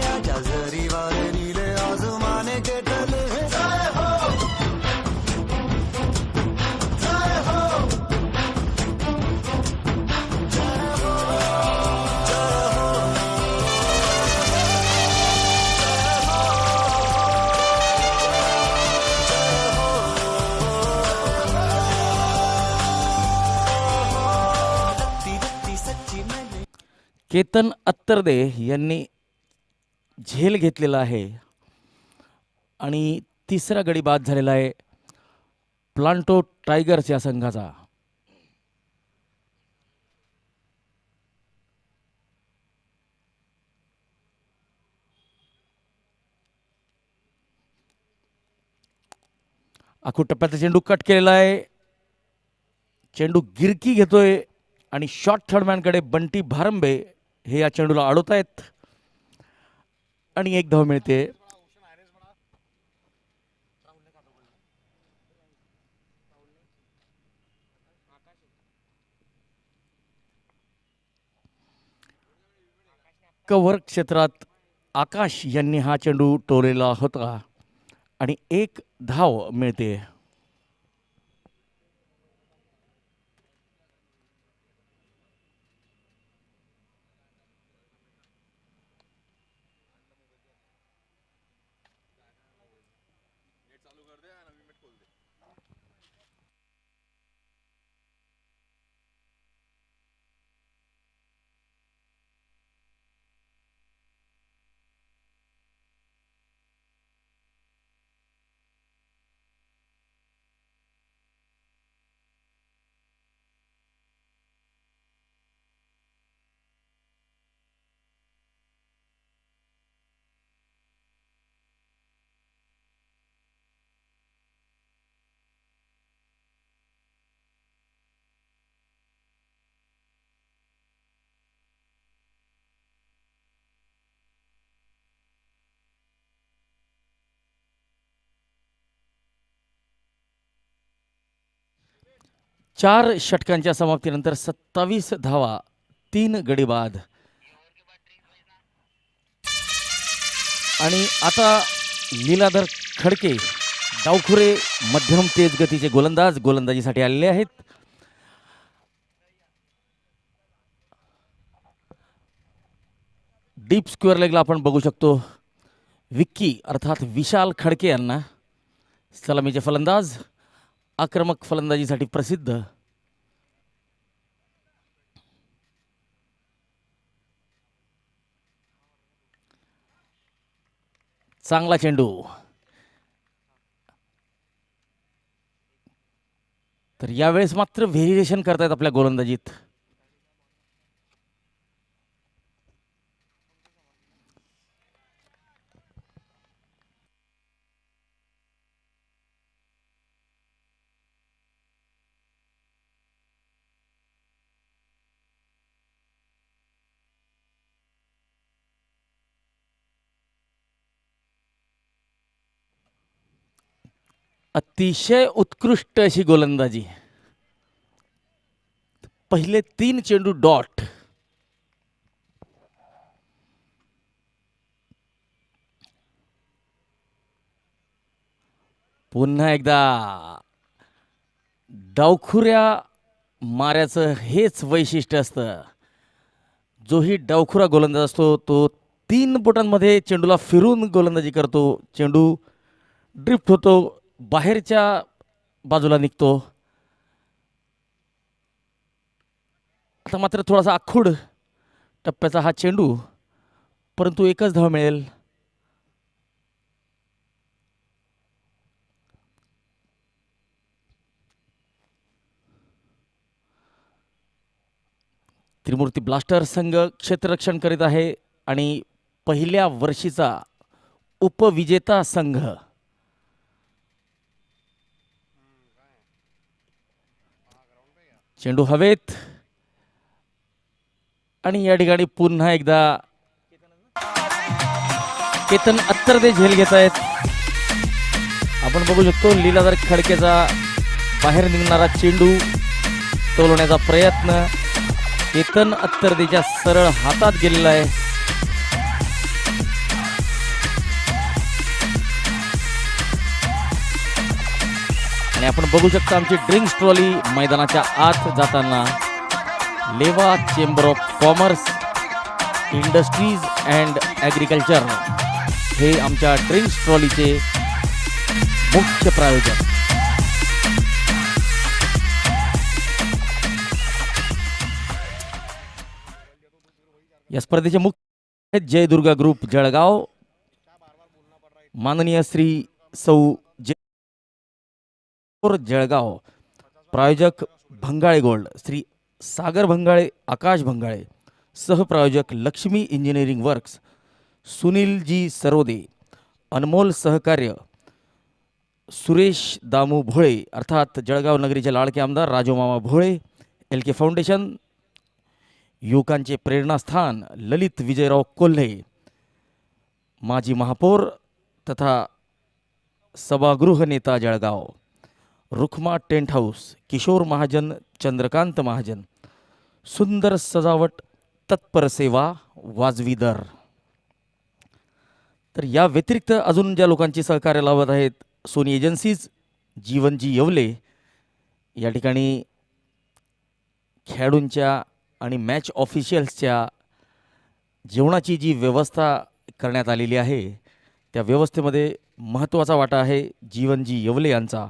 केतन अत्तरदे यांनी झेल घेतलेला आहे आणि तिसरा गडी बाद झालेला आहे प्लांटो टायगर्स या संघाचा. आखू टप्प्याचा चेंडू कट केलेला आहे. चेंडू गिरकी घेतोय आणि शॉर्ट थर्डमॅनकडे बंटी भारंबे हे या चेंडूला अडवत आहेत आणि एक धाव मिळते. कव्हर क्षेत्रात आकाश यांनी हा चेंडू टोलेला होता आणि एक धाव मिळते. चार षटकांच्या समाप्तीनंतर 27 धावा, 3 गडी बाद. आणि आता लीलाधर खडके डावखुरे मध्यम तेज गतीचे गोलंदाज गोलंदाजीसाठी आलेले आहेत. डीप स्क्वेअर लेगला आपण बघू शकतो विक्की अर्थात विशाल खडके यांना. सलामीचे फलंदाज आक्रमक फलंदाजीसाठी प्रसिद्ध. चांगला चेंडू. तर यावेळेस मात्र व्हेरिएशन करतायत आपल्या गोलंदाजीत. अतिशय उत्कृष्ट अशी गोलंदाजी. पहिले 3 चेंडू डॉट. पुन्हा एकदा डावखुऱ्या माऱ्याचं हेच वैशिष्ट्य असतं. जोही डावखुरा गोलंदाज असतो तो 3 बोटांमध्ये चेंडूला फिरून गोलंदाजी करतो. चेंडू ड्रिफ्ट होतो, बाहेरच्या बाजूला निघतो. आता मात्र थोडासा आखूड टप्प्याचा हा चेंडू, परंतु एकच धाव मिळेल. त्रिमूर्ती ब्लास्टर संघ क्षेत्ररक्षण करीत आहे आणि पहिल्या वर्षीचा उपविजेता संघ चेंडू हवेत आणि या ठिकाणी पुन्हा एकदा केतन अत्तरदे झेल घेत आहेत. आपण बघू शकतो लीलाधर खडकेचा बाहेर निघणारा चेंडू तोलवण्याचा प्रयत्न केतन अत्तरदेच्या सरळ हातात गेलेला आहे. आणि आपण बघू शकता आमची ड्रिंक्स ट्रॉली मैदानाच्या आत जाताना लेवा chamber of commerce industries and agriculture हे आमच्या ड्रिंक्स ट्रॉलीचे मुख्य प्रायोजक. या स्पर्धेचे मुख्य आहेत जयदुर्गा ग्रुप जळगाव, माननीय श्री सौ जळगाव, प्रायोजक भंगाळे गोल्ड श्री सागर भंगाळे, आकाश भंगाळे, सहप्रायोजक लक्ष्मी इंजिनिअरिंग वर्क्स सुनीलजी सरोदे, अनमोल सहकार्य सुरेश दामू भोळे अर्थात जळगाव नगरीचे लाडके आमदार राजूमामा भोळे, एल के फाउंडेशन, युवकांचे प्रेरणास्थान ललित विजयराव कोल्हे, माजी महापौर तथा सभागृह नेता जळगाव, रुखमा टेंट हाऊस, किशोर महाजन, चंद्रकांत महाजन, सुंदर सजावट, तत्पर सेवा, वाजवी दर. तर या व्यतिरिक्त अजून ज्या लोकांची सहकार्य लावत आहेत सोनी एजन्सीज, जीवनजी येवले, या ठिकाणी खेळाडूंच्या आणि मॅच ऑफिशियल्सच्या जेवणाची जी व्यवस्था करण्यात आलेली आहे त्या व्यवस्थेमध्ये महत्त्वाचा वाटा आहे जीवनजी येवले यांचा.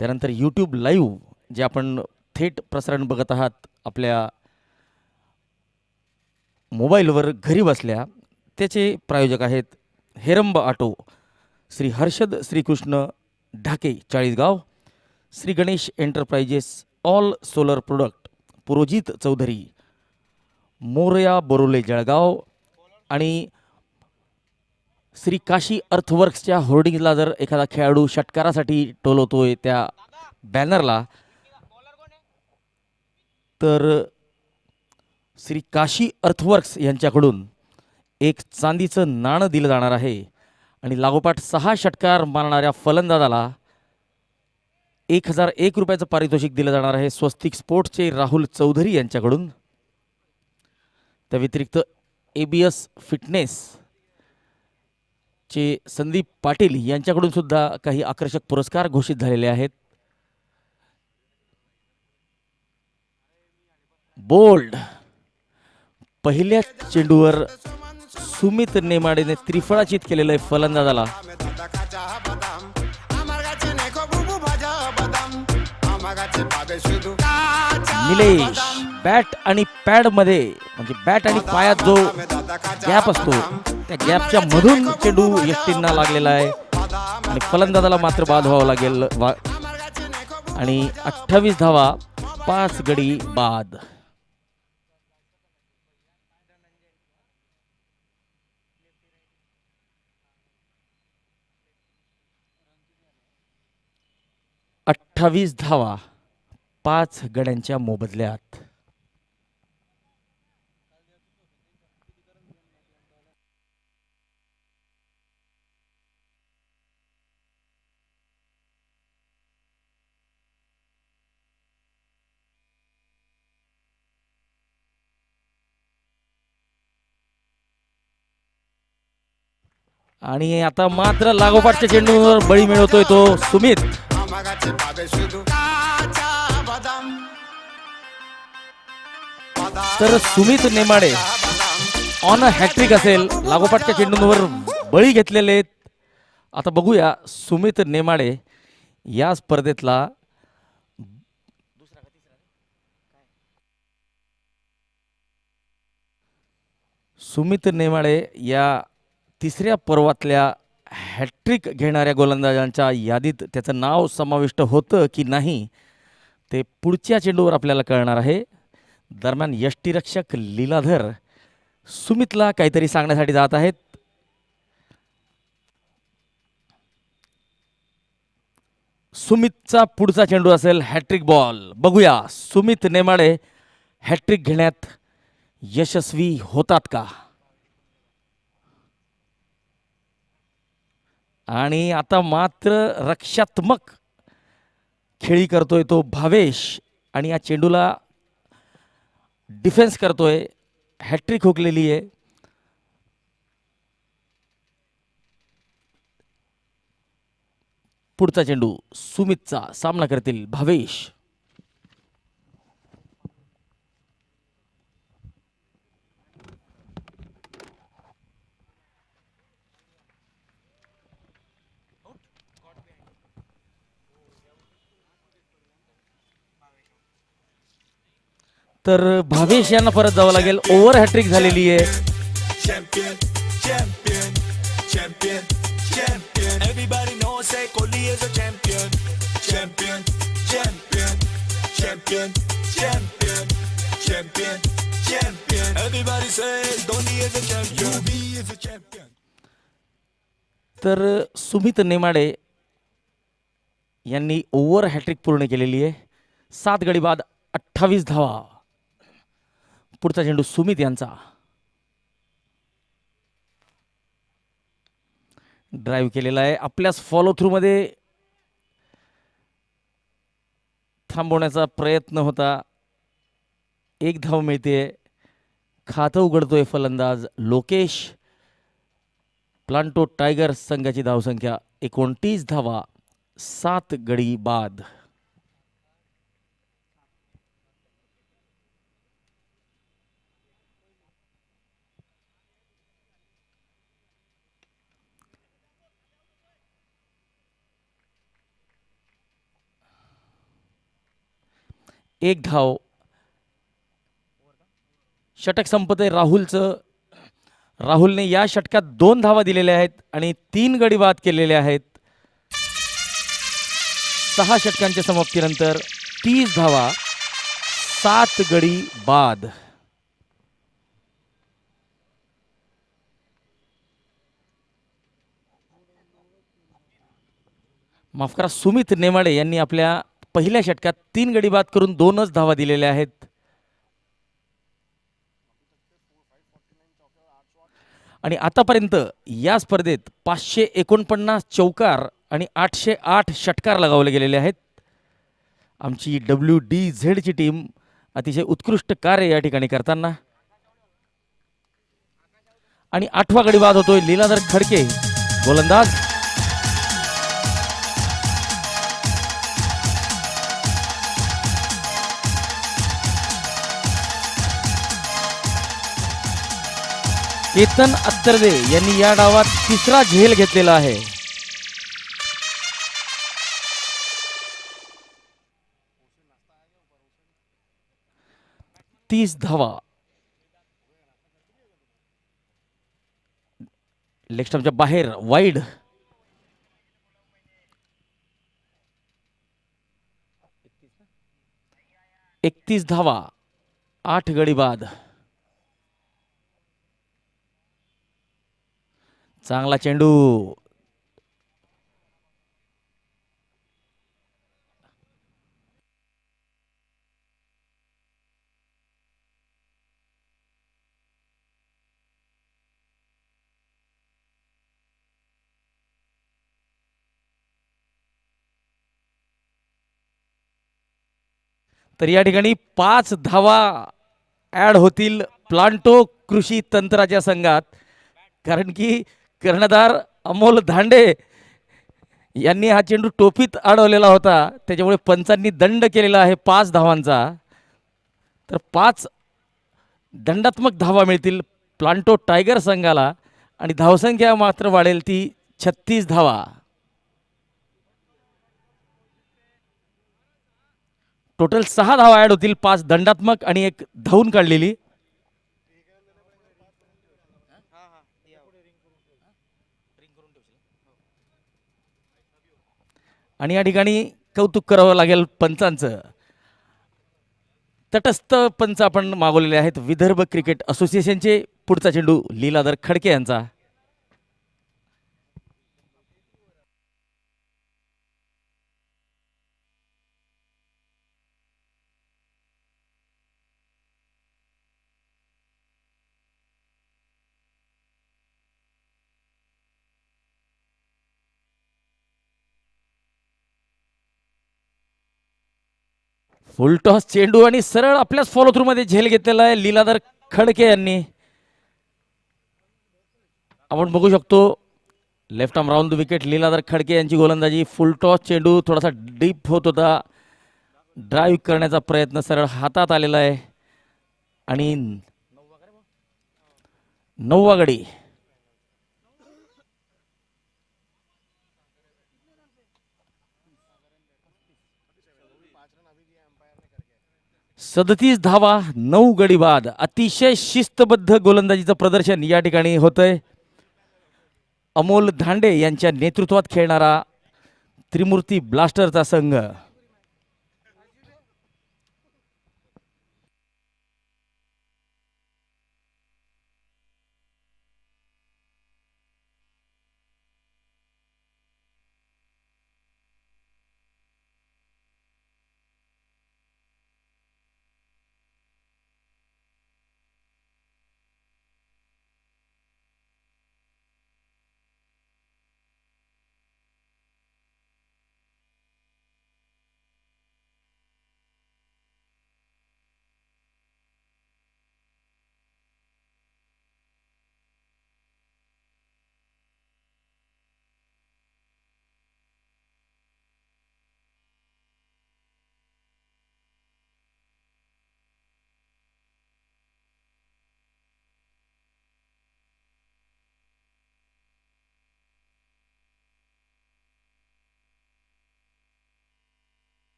त्यानंतर यूट्यूब लाईव्ह जे आपण थेट प्रसारण बघत आहात आपल्या मोबाईलवर घरी बसल्या, त्याचे प्रायोजक आहेत Heramb auto, Shri Harshad Shrikrishna Dhake Chalisgaon, Shri Ganesh enterprises all solar product Purojit Chaudhari, Morya Borole Jalgaon आणि श्री काशी अर्थवर्क्सच्या होर्डिंगला जर एखादा खेळाडू षटकारासाठी टोलवतोय त्या बॅनरला तर श्री काशी अर्थवर्क्स यांच्याकडून एक चांदीचं नाणं दिलं जाणार आहे आणि लागोपाठ 6 षटकार मारणाऱ्या फलंदाजाला 1001 रुपयाचं पारितोषिक दिलं जाणार आहे स्वस्तिक स्पोर्ट्सचे राहुल चौधरी यांच्याकडून. त्या व्यतिरिक्त ABS फिटनेस चे संदीप पाटील यांच्याकडून सुद्धा काही आकर्षक पुरस्कार घोषित झालेले आहेत. बोल्ड पहिल्या चेंडूवर सुमित नेमाडेने त्रिफळाचीत केलेलं आहे फलंदाजाला. निलेश बॅट आणि पॅड मध्ये म्हणजे बॅट आणि पायात जो गॅप असतो त्या गॅपच्या मधून चेंडू यष्टींना लागलेला आहे आणि फलंदाजाला मात्र बाद व्हावं लागेल आणि 28 धावा 5 गडी बाद. अठ्ठावीस धावा 5 गड्यांच्या मोबदल्यात. आणि आता मात्र लागोपाठच्या चेंडूवर बळी मिळवतोय तो सुमित. तर Sumit Nemade on a hat-trick असेल, लागोपाठच्या चेंडूंवर बळी घेतलेले आहेत. आता बघूया सुमित नेमाडे या स्पर्धेतला सुमित नेमाडे या तिसऱ्या पर्वातल्या हॅट्रिक घेणाऱ्या गोलंदाजांच्या यादीत त्याचं नाव समाविष्ट होतं की नाही ते पुढच्या चेंडूवर आपल्याला कळणार आहे. दरम्यान यष्टीरक्षक लीलाधर सुमितला काहीतरी सांगण्यासाठी जात आहेत. सुमितचा पुढचा चेंडू असेल हॅट्रिक बॉल. बघूया सुमित नेमाडे हॅट्रिक घेण्यात यशस्वी होतात का. आणि आता मात्र रक्षात्मक खेळी करतोय तो भावेश आणि या चेंडूला डिफेन्स करतोय. हॅट्रिक हुकलेली आहे. पुढचा चेंडू सुमितचा सामना करतील भावेश. तर भावेश यांना परत जावं लागेल. ओव्हर हॅट्रिक झालेली आहे. Champion, champion, champion, champion. Everybody knows say Kohli is a champion. Champion, champion, champion, champion, champion, champion. Everybody say Dhoni is a champion. UV is a champion. तर सुमित नेमाडे यांनी ओव्हर हॅट्रिक पूर्ण केलेली आहे. 7 गडी बाद 28 धावा. पुढचा चेंडू सुमित यांचा. ड्राईव्ह केलेला आहे. आपल्याच फॉलो थ्रू मध्ये थांबवण्याचा प्रयत्न होता. 1 धाव मिळते. खातं उघडतोय फलंदाज लोकेश. प्लांटो टायगर्स संघाची धावसंख्या 29 धावा 7 गडी बाद. एक धाव. षटक संपतंय राहुलचं. राहुलने या षटकात 2 धावा दिलेल्या आहेत आणि 3 गडी बाद केलेले आहेत. 6 षटकांच्या समाप्तीनंतर 30 धावा 7 गडी बाद. माफ करा, सुमित नेमाडे यांनी आपल्या पहिल्या षटकात 3 गडी बाद करून 2च धावा दिलेल्या आहेत. आणि आतापर्यंत या स्पर्धेत 549 चौकार आणि 808 षटकार लगावले गेलेले आहेत. आमची WDZ ची टीम अतिशय उत्कृष्ट कार्य या ठिकाणी करताना. आणि 8वा गडी बाद होतोय लीलाधर खडके गोलंदाज. केतन अत्तरदे यांनी या डावात 3रा झेल घेतलेला आहे. तीस धावा. लेग स्टंपच्या बाहेर वाईड. एकतीस धावा 8 गडी बाद. चांगला चेंडू. तर या ठिकाणी 5 धावा ऍड होतील प्लांटो कृषी तंत्राच्या संघात. कारण की कर्णधार अमोल धांडे यांनी हा चेंडू टोपीत अडवलेला होता. त्याच्यामुळे पंचांनी दंड केलेला आहे 5 धावांचा. तर 5 दंडात्मक धावा मिळतील प्लांटो टायगर संघाला आणि धावसंख्या मात्र वाढेल ती 36 धावा. टोटल 6 धावा ऍड होतील. 5 दंडात्मक आणि 1 धावून काढलेली. आणि या ठिकाणी कौतुक करावं लागेल पंचांचं. तटस्थ पंच आपण मागवलेले आहेत विदर्भ क्रिकेट असोसिएशनचे. पुढचा चेंडू लीलाधर खडके यांचा. फुलटॉस चेंडू आणि सरळ आपल्याच फॉलो थ्रू मध्ये झेल घेतलेला आहे लीलाधर खडके यांनी. आपण बघू शकतो left arm round the wicket Leeladhar Khadke यांची गोलंदाजी. फुलटॉस चेंडू थोडासा डीप होत होता, ड्राईव्ह करण्याचा प्रयत्न सरळ हातात आलेला आहे आणि 9वा गडी. सदतीस धावा 9 गडी बाद. अतिशय शिस्तबद्ध गोलंदाजीचं प्रदर्शन या ठिकाणी होतंय. अमोल धांडे यांच्या नेतृत्वात खेळणारा त्रिमूर्ती ब्लास्टरचा संघ.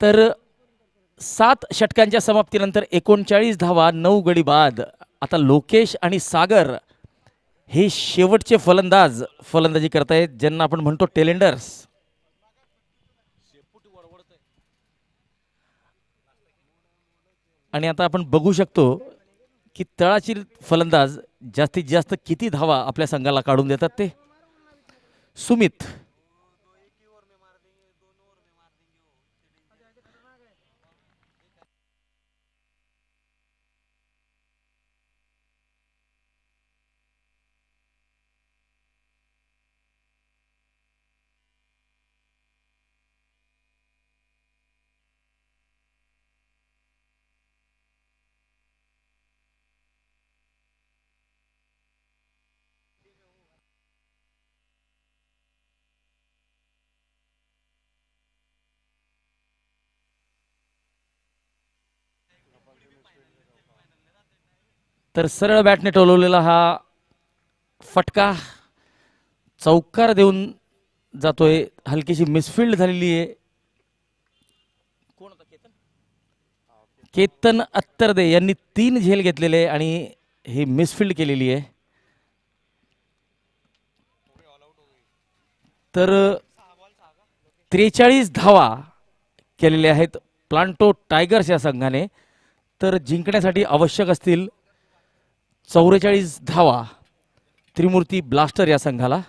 तर 7 षटकांच्या समाप्तीनंतर 39 धावा 9 गडी बाद. आता लोकेश आणि सागर हे शेवटचे फलंदाज फलंदाजी करतायत, ज्यांना आपण म्हणतो टेलेंडर्स. आणि आता आपण बघू शकतो की तळाची फलंदाज जास्तीत जास्त किती धावा आपल्या संघाला काढून देतात ते. सुमित तर सरळ बॅटने टोलवलेला हा फटका चौकार देऊन जातोय. हलकीशी मिसफिल्ड झालेली आहे. केतन अत्तरदे यांनी 3 झेल घेतलेले आणि ही मिसफिल्ड केलेली आहे. तर 43 धावा केलेल्या आहेत प्लांटो टायगर्स या संघाने. तर जिंकण्यासाठी आवश्यक असतील 44 धावा त्रिमूर्ती ब्लास्टर या संघाला.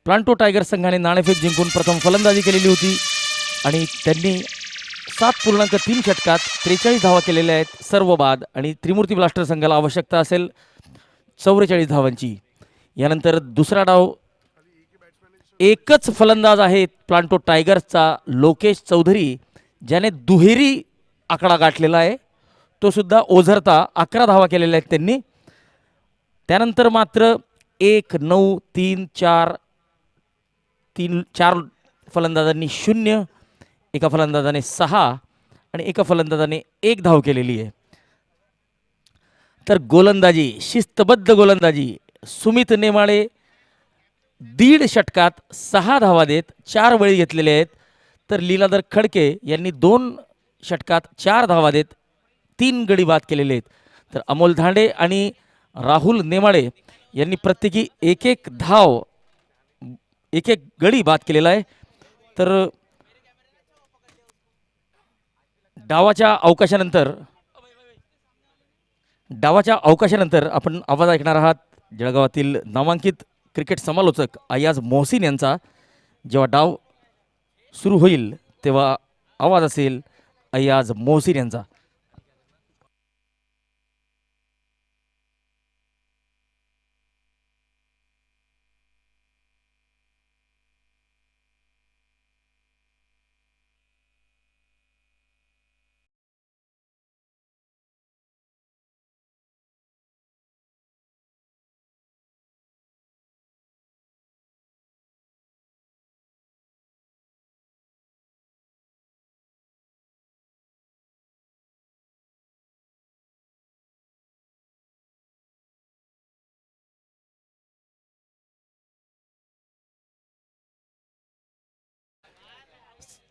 प्लांटो टायगर्स संघाने नाणेफेक जिंकून प्रथम फलंदाजी केलेली होती आणि त्यांनी 7.3 षटकात 43 धावा केलेल्या आहेत सर्व बाद. आणि त्रिमूर्ती ब्लास्टर संघाला आवश्यकता असेल 44 धावांची. यानंतर दुसरा डाव एकच फलंदाज आहे प्लांटो टायगर्सचा लोकेश चौधरी, ज्याने दुहेरी आकडा गाठलेला आहे. तो सुद्धा ओझरता 11 धावा केलेल्या आहेत त्यांनी. त्यानंतर मात्र 1, 9, 3, 4 फलंदाजांनी 0, एका फलंदाजाने 6 आणि एका फलंदाजाने 1 धाव केलेली आहे. तर गोलंदाजी शिस्तबद्ध गोलंदाजी. सुमित नेमाळे 1.5 षटकात 6 धावा देत 4 बळी घेतलेले आहेत. तर लीलाधर खडके यांनी 2 षटकात 4 धावा देत 3 गडी बाद केलेले आहेत. तर अमोल धांडे आणि राहुल नेमाडे यांनी प्रत्येकी एक एक धाव एक एक गडी बाद केलेला आहे. तर डावाच्या अवकाशानंतर आपण आवाज ऐकणार आहात जळगावातील नामांकित क्रिकेट समालोचक अयाज मोहसिन यांचा. जेव्हा डाव सुरू होईल तेव्हा आवाज असेल अयाज मोहसिन यांचा.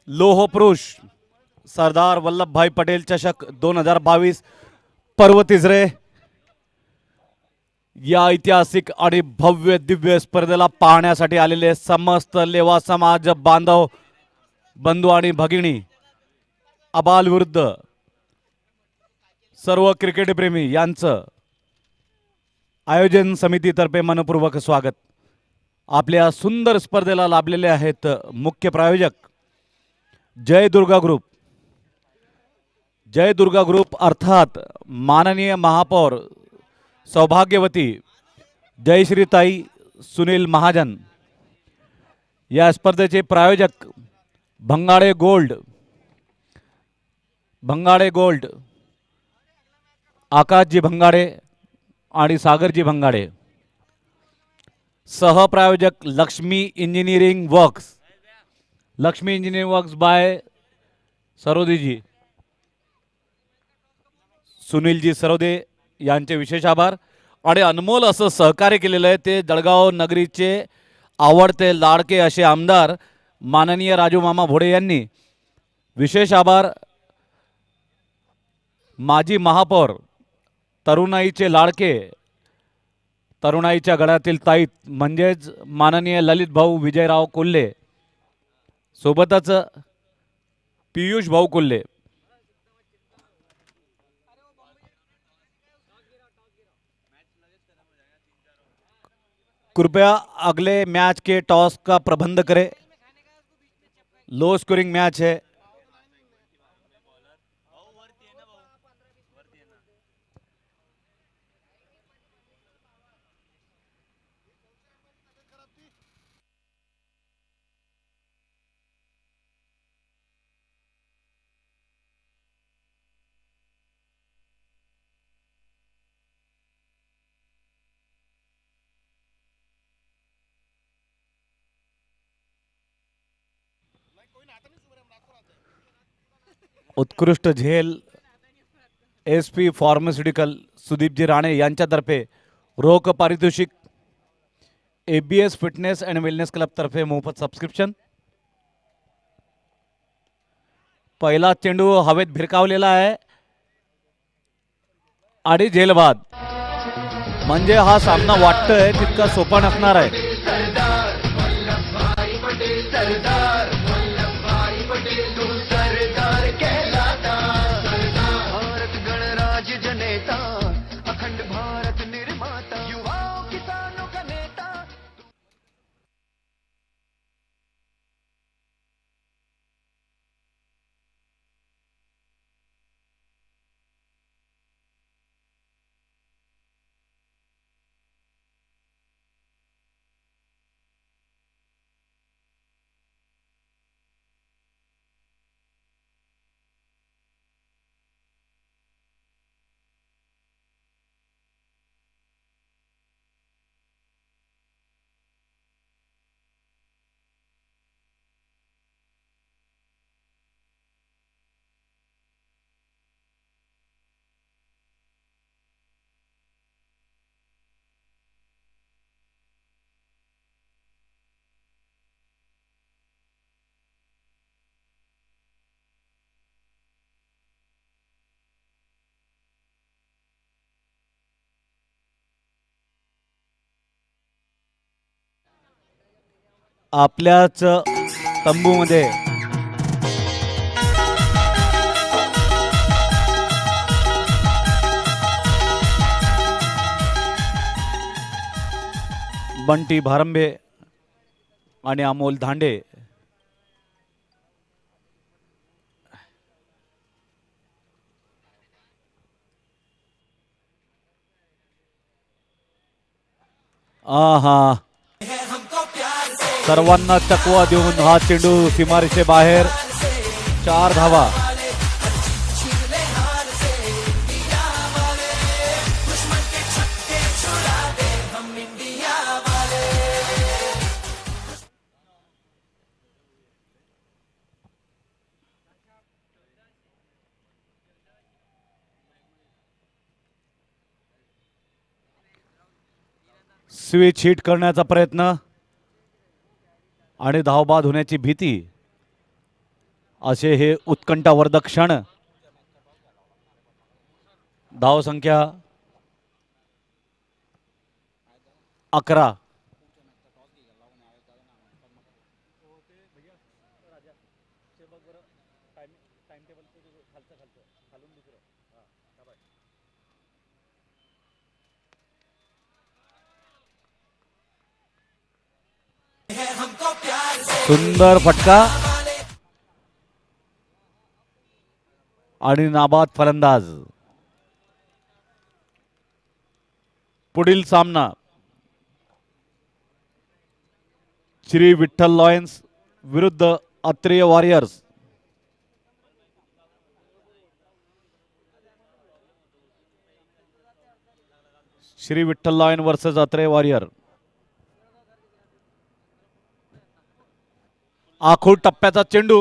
लोह पुरुष सरदार वल्लभभाई पटेल चषक 2022 पर्व तिसरे. या ऐतिहासिक आणि भव्य दिव्य स्पर्धेला पाहण्यासाठी आलेले समस्त लेवा समाज बांधव बंधू आणि भगिनी, अबालवृद्ध सर्व क्रिकेट प्रेमी यांचं आयोजन समितीतर्फे मनपूर्वक स्वागत. आपल्या सुंदर स्पर्धेला लाभलेले आहेत मुख्य प्रायोजक जय दुर्गा ग्रुप. जय दुर्गा ग्रुप अर्थात माननीय महापौर सौभाग्यवती जयश्रीताई सुनील महाजन. या स्पर्धेचे प्रायोजक भंगाडे गोल्ड आकाशजी भंगाडे आणि सागरजी भंगाडे. सहप्रायोजक Lakshmi engineering works by Sarodeji, Sunilji Sarode यांचे विशेष आभार. आणि अनमोल असं सहकार्य केलेलं आहे ते जळगाव नगरीचे आवडते लाडके असे आमदार माननीय राजू मामा भोडे यांनी. विशेष आभार माजी महापौर तरुणाईचे लाडके, तरुणाईच्या गळ्यातील ताईत म्हणजेच माननीय ललित भाऊ विजयराव कोल्हे, सोबतच पियुष भाऊ कोल्हे. कृपया अगले मैच के टॉस का प्रबंध करें. लो स्कोरिंग मैच है. उत्कृष्ट झेल SP फार्मास्युटिकल सुदीपजी राणे यांच्यातर्फे रोख पारितोषिक, ABS fitness and wellness club तर्फे मोफत सबस्क्रिप्शन. पहिला चेंडू हवेत भिरकावलेला आहे आणि झेलबाद. म्हणजे हा सामना वाटतोय तितका सोपा नसणार आहे. भारत गणराज्य जनेता, अखंड भारत निर्माता, युवाओं किसानों का नेता. आपल्याच तंबूमध्ये बंटी भारंबे आणि अमोल धांडे आहा सर्वांना चकवा देऊन हा चेंडू सीमारेषे बाहेर 4 धावा. स्विच हिट करण्याचा प्रयत्न आणि धावबाद होण्याची भीती असे हे उत्कंठावर्धक क्षण. धावसंख्या 11. सुंदर फटका आणि नाबाद फलंदाज. पुढील सामना श्री विठ्ठल लॉयन्स विरुद्ध Atreya warriors. Shri Vitthal lion versus Atreya warrior. आखूड टप्प्याचा चेंडू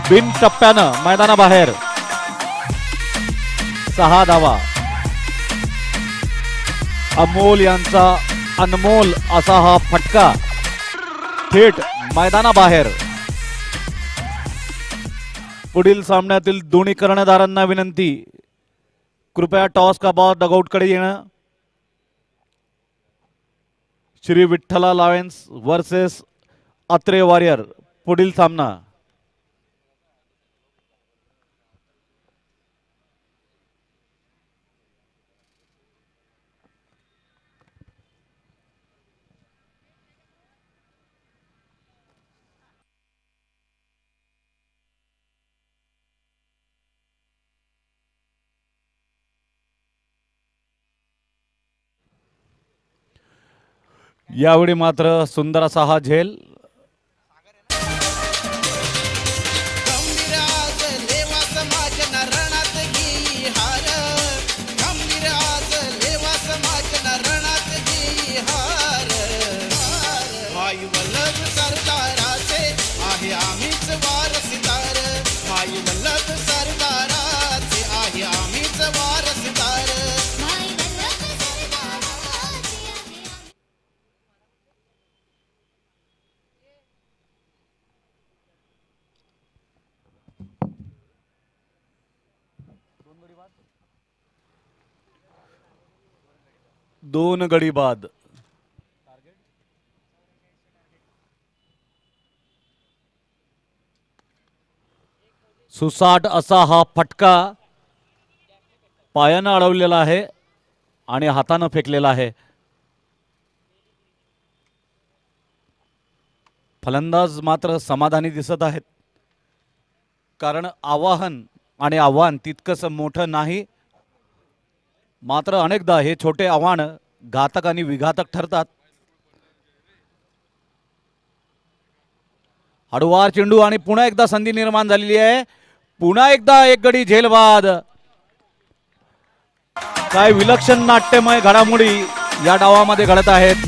बिन टप्प्यानं मैदानाबाहेर. 6 धावा. अमोल यांचा अनमोल असा हा फटका थेट मैदानाबाहेर. पुढील सामन्यातील दोन्ही कर्णधारांना विनंती, कृपया टॉस का बॉल डगआउटकडे येणं. श्री विठ्ठला लॉयन्स वर्सेस अत्रेय वॉरियर. पुढील सामना यावेळी मात्र सुंदर असा हा झेल. दोन गडी बाद. सुसाट असा हा फटका पायानं अडवलेला आहे आणि हातानं फेकलेला आहे. फलंदाज मात्र समाधानी दिसत आहेत, कारण आवाहन आणि आव्हान तितकंच मोठं नाही. मात्र अनेकदा हे छोटे आव्हान घातक आणि विघातक ठरतात. हळूवार चेंडू आणि पुन्हा एकदा संधी निर्माण झालेली आहे. पुन्हा एकदा एक गडी झेलबाद. काय विलक्षण नाट्यमय घडामोडी या डावामध्ये घडत आहेत.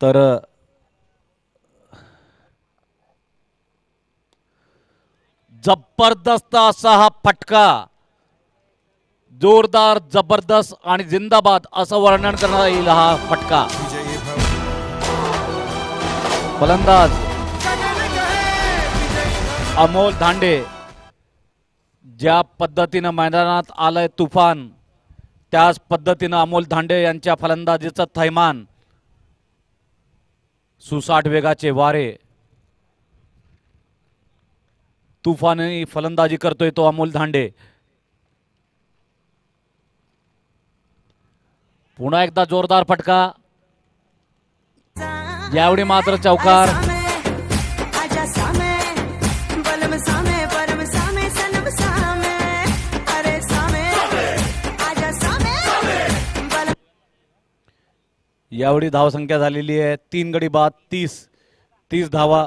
तर जबरदस्त असा हा फटका, जोरदार, जबरदस्त आणि जिंदाबाद असं वर्णन करण्यात येईल हा फटका. फलंदाज अमोल धांडे, ज्या पद्धतीनं मैदानात आलंय तुफान, त्याच पद्धतीनं अमोल धांडे यांच्या फलंदाजीचं थैमान, सुसाट वेगाचे वारे, तुफानी फलंदाजी करतोय तो अमोल धांडे. पुन्हा एकदा जोरदार फटका, यावेळी मात्र चौकार. यावेळी धावसंख्या झालेली आहे 3 गडी बाद, 30 धावा.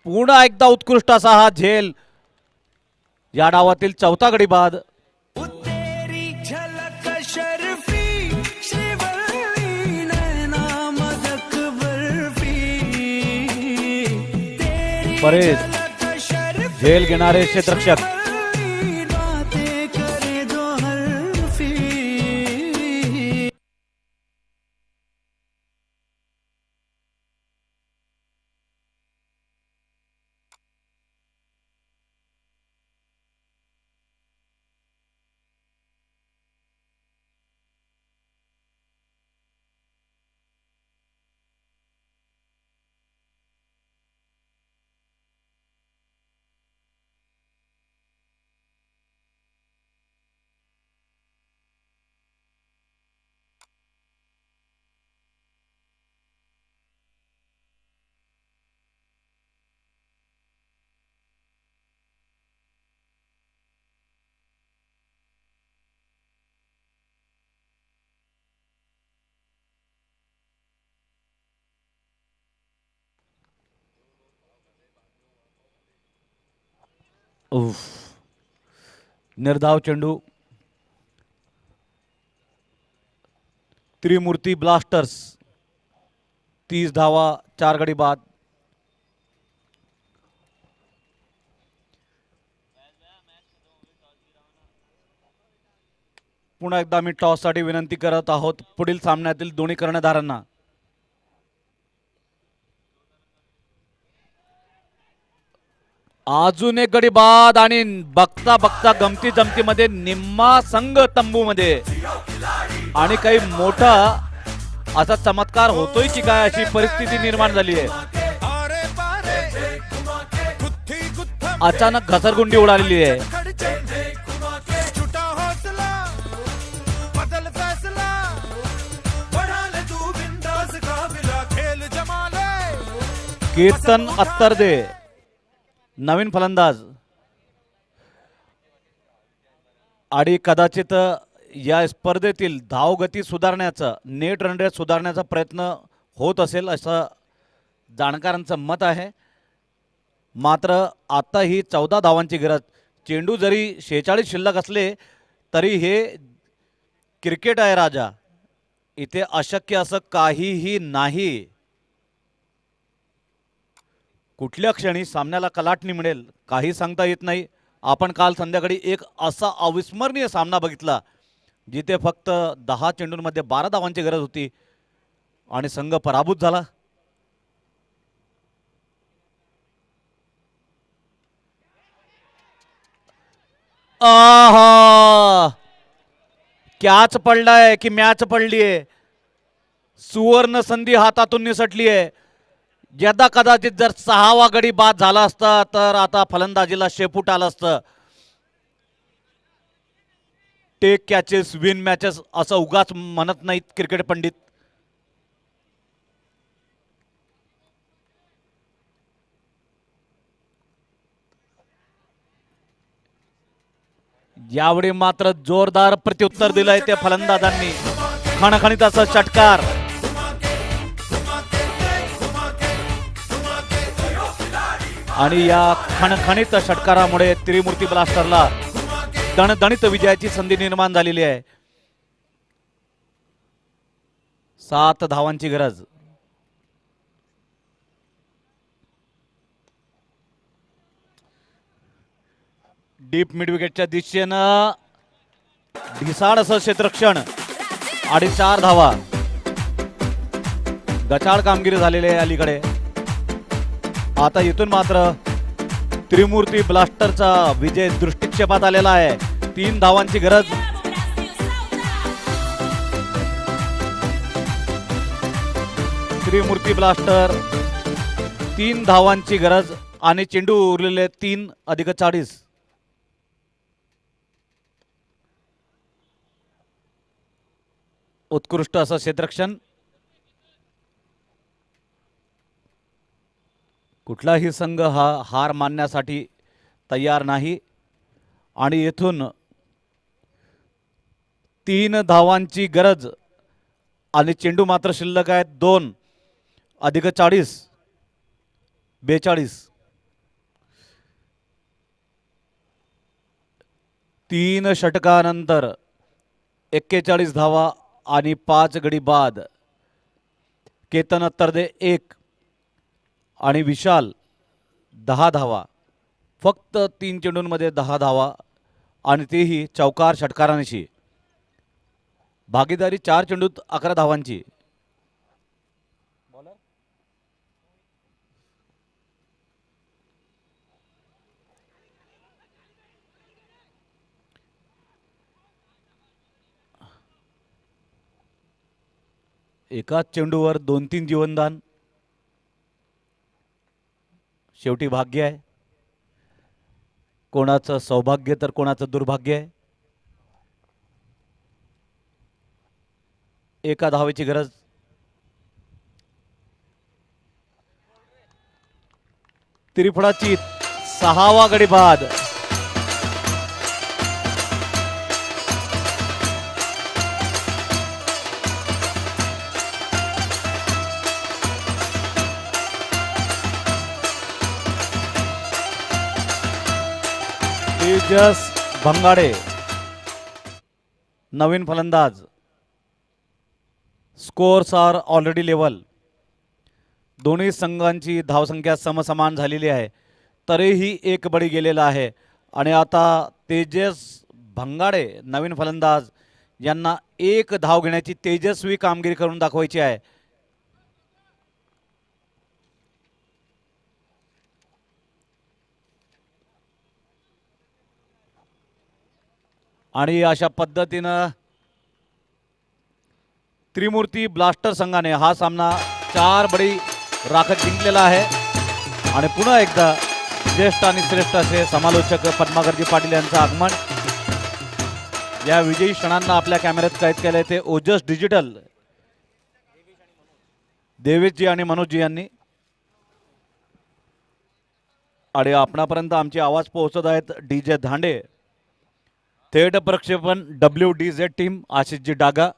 पुन्हा एकदा उत्कृष्ट असा हा झेल, या डावातील 4था गडी बाद. तेरी झलक शर्फी श्रीवल्ली नैना मदक बर्फी तेरी परेश झलक शर्फी झेल घेणारे क्षेत्ररक्षक. बातें करे जो हल्फी. उफ. निर्धाव चेंडू, त्रिमूर्ती ब्लास्टर्स 30 धावा, 4 गडी बाद. पुन्हा एकदा मी टॉससाठी विनंती करत आहोत पुढील सामन्यातील दोन्ही कर्णधारांना. अजून एक गडी बाद आणि बघता बघता गमती जमतीमध्ये निम्मा संघ तंबूमध्ये, आणि काही मोठा असा चमत्कार होतोय की काय अशी परिस्थिती निर्माण झाली आहे. अचानक घसरगुंडी उडालेली आहे. कीर्तन अत्तरदे नवीन फलंदाज, आणि कदाचित या स्पर्धेतील धावगती सुधारण्याचा, नेट रन रेट सुधारण्याचा प्रयत्न होत असेल असं जाणकारांचं मत आहे. मात्र आता ही 14 धावांची गरज. चेंडू जरी 46 शिल्लक असले तरी हे क्रिकेट आहे राजा, इथे अशक्य असं काहीही नाही. कुठल्या क्षणी सामन्याला कलाटणी मिळेल काही सांगता येत नाही. आपण काल संध्याकाळी एक असा अविस्मरणीय सामना बघितला जिथे फक्त 10 चेंडूंमध्ये 12 धावांची गरज होती आणि संघ पराभूत झाला. आहा, कॅच पडलाय की मॅच पडली आहे. सुवर्ण संधी हातातून निसटली आहे. यदा कदाचित जर 6वा गडी बाद झाला असता तर आता फलंदाजीला शेपूट आलं असतं. टेक कॅचेस विन मॅचेस असं उगाच म्हणत नाहीत क्रिकेट पंडित. यावेळी मात्र जोरदार प्रत्युत्तर दिलंय त्या फलंदाजांनी. खणखणीत असं षटकार. आणि या खणखणीत षटकारामुळे त्रिमूर्ती ब्लास्टरला दणदणीत विजयाची संधी निर्माण झालेली आहे. 7 धावांची गरज. डीप मिड विकेटच्या दिशेनं ढिसाड असं क्षेत्ररक्षण आणि 4 धावा. गचाळ कामगिरी झालेली आहे अलीकडे. आता इथून मात्र त्रिमूर्ती ब्लास्टरचा विजय दृष्टिक्षेपात आलेला आहे. 3 धावांची गरज. त्रिमूर्ती ब्लास्टर 3 धावांची गरज आणि चेंडू उरलेले 3 अधिक 40. उत्कृष्ट असं क्षेत्ररक्षण. कुठलाही संघ हा हार मानण्यासाठी तयार नाही आणि येथून 3 धावांची गरज आणि चेंडू मात्र शिल्लक आहेत 2 अधिक 40 42. 3 षटकानंतर 41 धावा आणि 5 गडी बाद. केतन अत्तरदे 1 आणि विशाल 10 धावा. फक्त 3 चेंडूंमध्ये 10 धावा आणि तेही चौकार षटकारांशी. भागीदारी 4 चेंडूत 11 धावांची. एकाच चेंडूवर 2-3 जीवनदान. शेवटी भाग्य आहे. कोणाचं सौभाग्य तर कोणाचं दुर्भाग्य आहे. एका धावेची गरज. त्रिफळाची 6वा गडी बाद. तेजस भंगाडे नवीन फलंदाज. Scores are already level. दोन्ही संघांची धावसंख्या समसमान झालेली आहे. तरीही एक बळी गेलेला आहे आणि आता तेजस भंगाडे नवीन फलंदाज यांना 1 धाव घेण्याची तेजस्वी कामगिरी करून दाखवायची आहे. आणि अशा पद्धतीनं त्रिमूर्ती ब्लास्टर संघाने हा सामना 4 बळी राखत जिंकलेला आहे. आणि पुन्हा एकदा ज्येष्ठ आणि श्रेष्ठ असे समालोचक पद्माकरजी पाटील यांचं आगमन. या विजयी क्षणांना आपल्या कॅमेऱ्यात कैद केले ते ओजस डिजिटल देवेशजी आणि मनोजजी यांनी. आणि आपणापर्यंत आमचे आवाज पोहोचत आहेत DJ धांडे. थेट प्रक्षेपण WDZ टीम आशिषजी डागा.